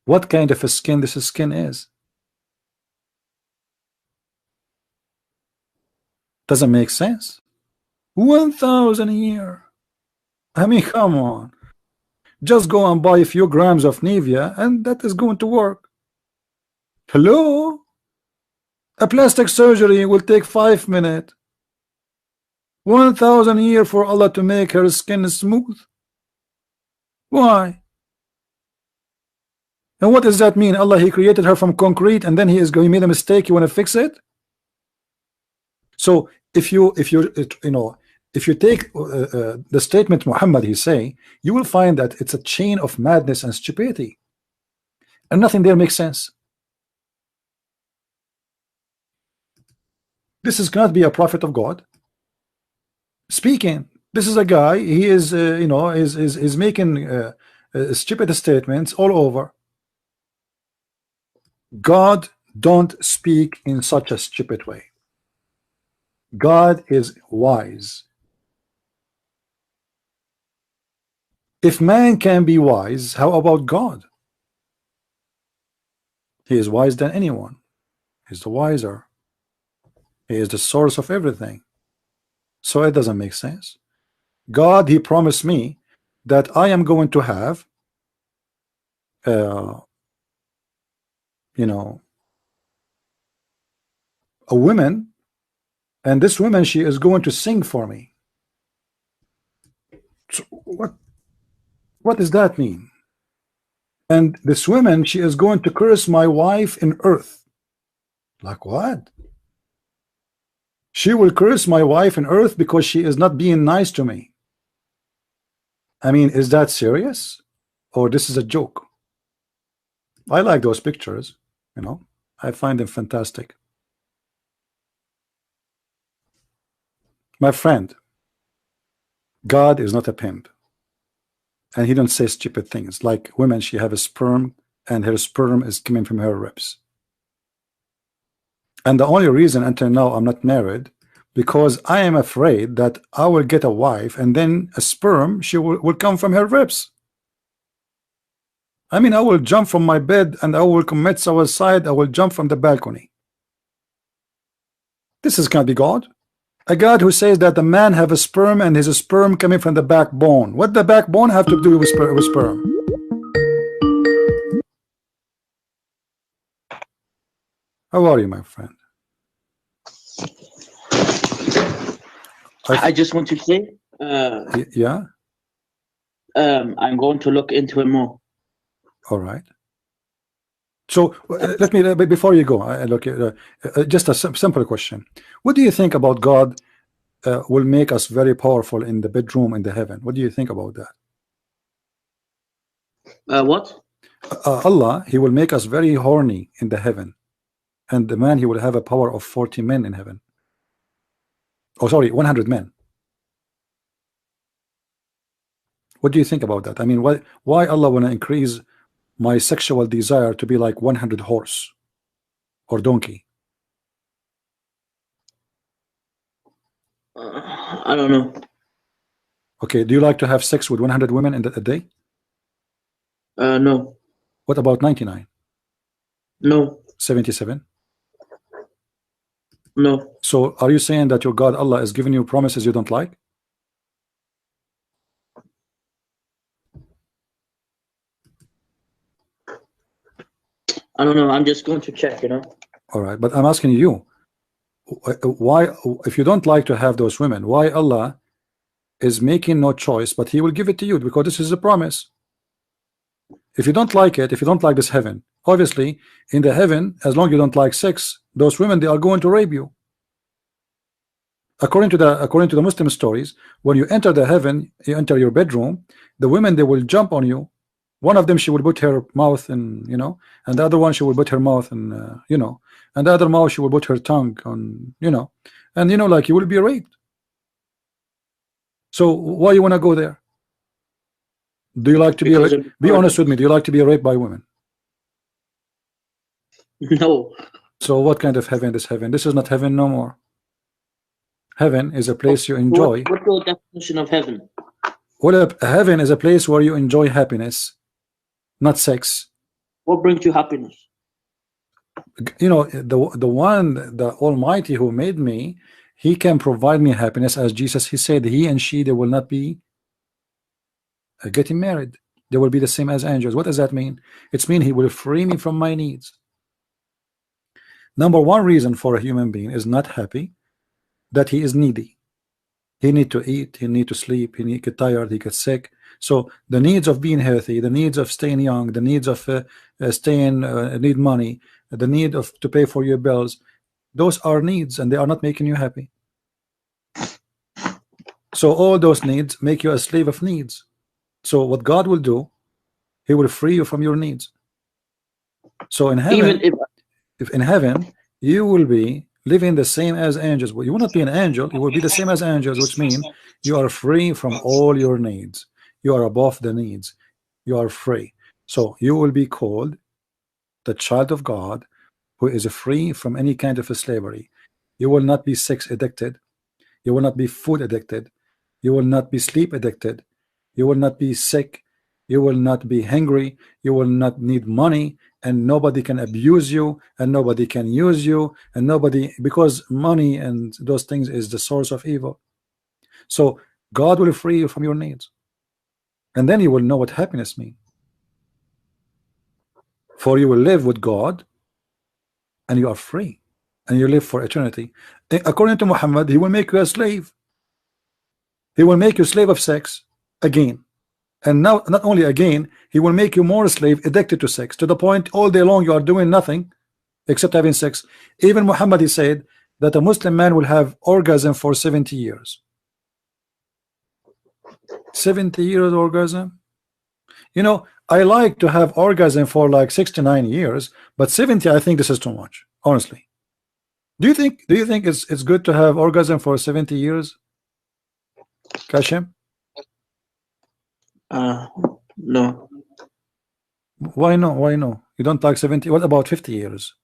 What kind of a skin this skin is? Doesn't make sense. 1,000 a year. I mean, come on. Just go and buy a few grams of Nivea and that is going to work. Hello? A plastic surgery will take 5 minutes. 1,000 a year for Allah to make her skin smooth. Why? And what does that mean? Allah, he created her from concrete and then he made a mistake, you want to fix it? So if you take the statement Muhammad he say, you will find that it's a chain of madness and stupidity, and nothing there makes sense. This is cannot be a prophet of God speaking. This is a guy, he is is making stupid statements all over. God don't speak in such a stupid way. God is wise. If man can be wise, how about God? He is wise than anyone. He's the wiser. He is the source of everything. So it doesn't make sense. God, he promised me that I am going to have a woman, and this woman, she is going to sing for me. So what does that mean? And this woman, she is going to curse my wife in earth. Like what? She will curse my wife in earth because she is not being nice to me. I mean, is that serious? Or this is a joke? I like those pictures, I find them fantastic. My friend, God is not a pimp, and he don't say stupid things like women, she have a sperm and her sperm is coming from her ribs. And the only reason until now I'm not married, because I am afraid that I will get a wife and then a sperm, she will come from her ribs. I mean, I will jump from my bed and I will commit suicide. I will jump from the balcony. This is can't be God. A God who says that the man have a sperm and his sperm coming from the backbone. What the backbone have to do with sperm? How are you, my friend?
I just want to say,
yeah.
I'm going to look into it more.
All right. So let me before you go, look, just a simple question. What do you think about God will make us very powerful in the bedroom in the heaven? What do you think about that?
What?
Allah, he will make us very horny in the heaven, and the man, he will have a power of 40 men in heaven. Oh, sorry, 100 men. What do you think about that? I mean, why Allah want to increase my sexual desire to be like 100 horse or donkey?
I don't know.
Okay, do you like to have sex with 100 women in a day?
No.
What about 99?
No.
77?
No.
So are you saying that your God Allah is giving you promises you don't like?
I don't know. I'm just going to check,
All right, but I'm asking you, why, if you don't like to have those women, why Allah is making no choice, but he will give it to you because this is a promise. If you don't like it, if you don't like this heaven, obviously in the heaven, as long as you don't like sex, those women, they are going to rape you. According to the Muslim stories, when you enter the heaven, you enter your bedroom, the women, they will jump on you One of them she will put her mouth in, you know, and the other one she will put her mouth in, you know, and the other mouth she will put her tongue on, you know, and you know, like you will be raped. So why you want to go there? Do you like to be honest with me? Do you like to be raped by women?
No.
So what kind of heaven is heaven? This is not heaven no more. Heaven is a place you enjoy.
What's your definition of heaven?
Well, heaven is a place where you enjoy happiness, not sex.
What brings you happiness?
You know, the Almighty who made me, He can provide me happiness. As Jesus, He said, he and she, they will not be getting married. They will be the same as angels. What does that mean? It's mean He will free me from my needs. Number one reason for a human being is not happy, that he is needy. He need to eat, he need to sleep, he need to get tired, he gets sick. So the needs of being healthy, the needs of staying young, the needs of need money, the need of to pay for your bills, those are needs, and they are not making you happy. So all those needs make you a slave of needs. So what God will do, He will free you from your needs. So in heaven, if in heaven you will be living the same as angels, well, you will not be an angel, you will be the same as angels, which means you are free from all your needs. You are above the needs. You are free. So you will be called the child of God, who is free from any kind of slavery. You will not be sex addicted. You will not be food addicted. You will not be sleep addicted. You will not be sick. You will not be hungry. You will not need money, and nobody can abuse you, and nobody can use you, and nobody, because money and those things is the source of evil. So God will free you from your needs, and then you will know what happiness means. For you will live with God, and you are free, and you live for eternity. According to Muhammad, He will make you a slave. He will make you slave of sex again. And now, not only again, He will make you more a slave, addicted to sex, to the point all day long you are doing nothing except having sex. Even Muhammad, he said that a Muslim man will have orgasm for 70 years. 70 years orgasm. You know, I like to have orgasm for like 69 years, but 70, I think this is too much, honestly. Do you think it's good to have orgasm for 70 years? Kasheem?
No.
Why no? Why no? You don't like 70? What about 50 years?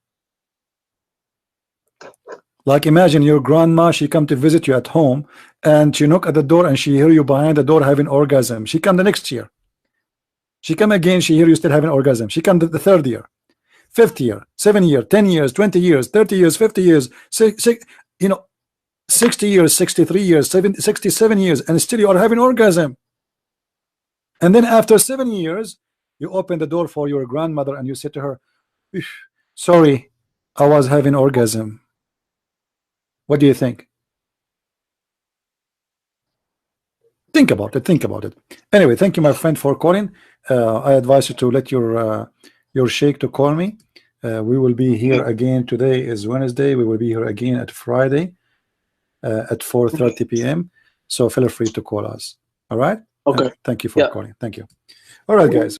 Like imagine your grandma, she come to visit you at home, and she knock at the door, and she hear you behind the door having orgasm. She come the next year. She come again, she hear you still having orgasm. She come the third year, fifth year, 7 year, 10 years, 20 years, 30 years, 50 years, you know, 60 years, 63 years, 67 years, and still you are having orgasm. And then after 7 years, you open the door for your grandmother and you say to her, sorry, I was having orgasm. What do you think? Think about it. Think about it. Anyway, thank you, my friend, for calling. I advise you to let your sheikh to call me. We will be here again. Today is Wednesday. We will be here again at Friday at 4:30 p.m. So feel free to call us. All right.
Okay.
And thank you for calling. Thank you. All right, guys.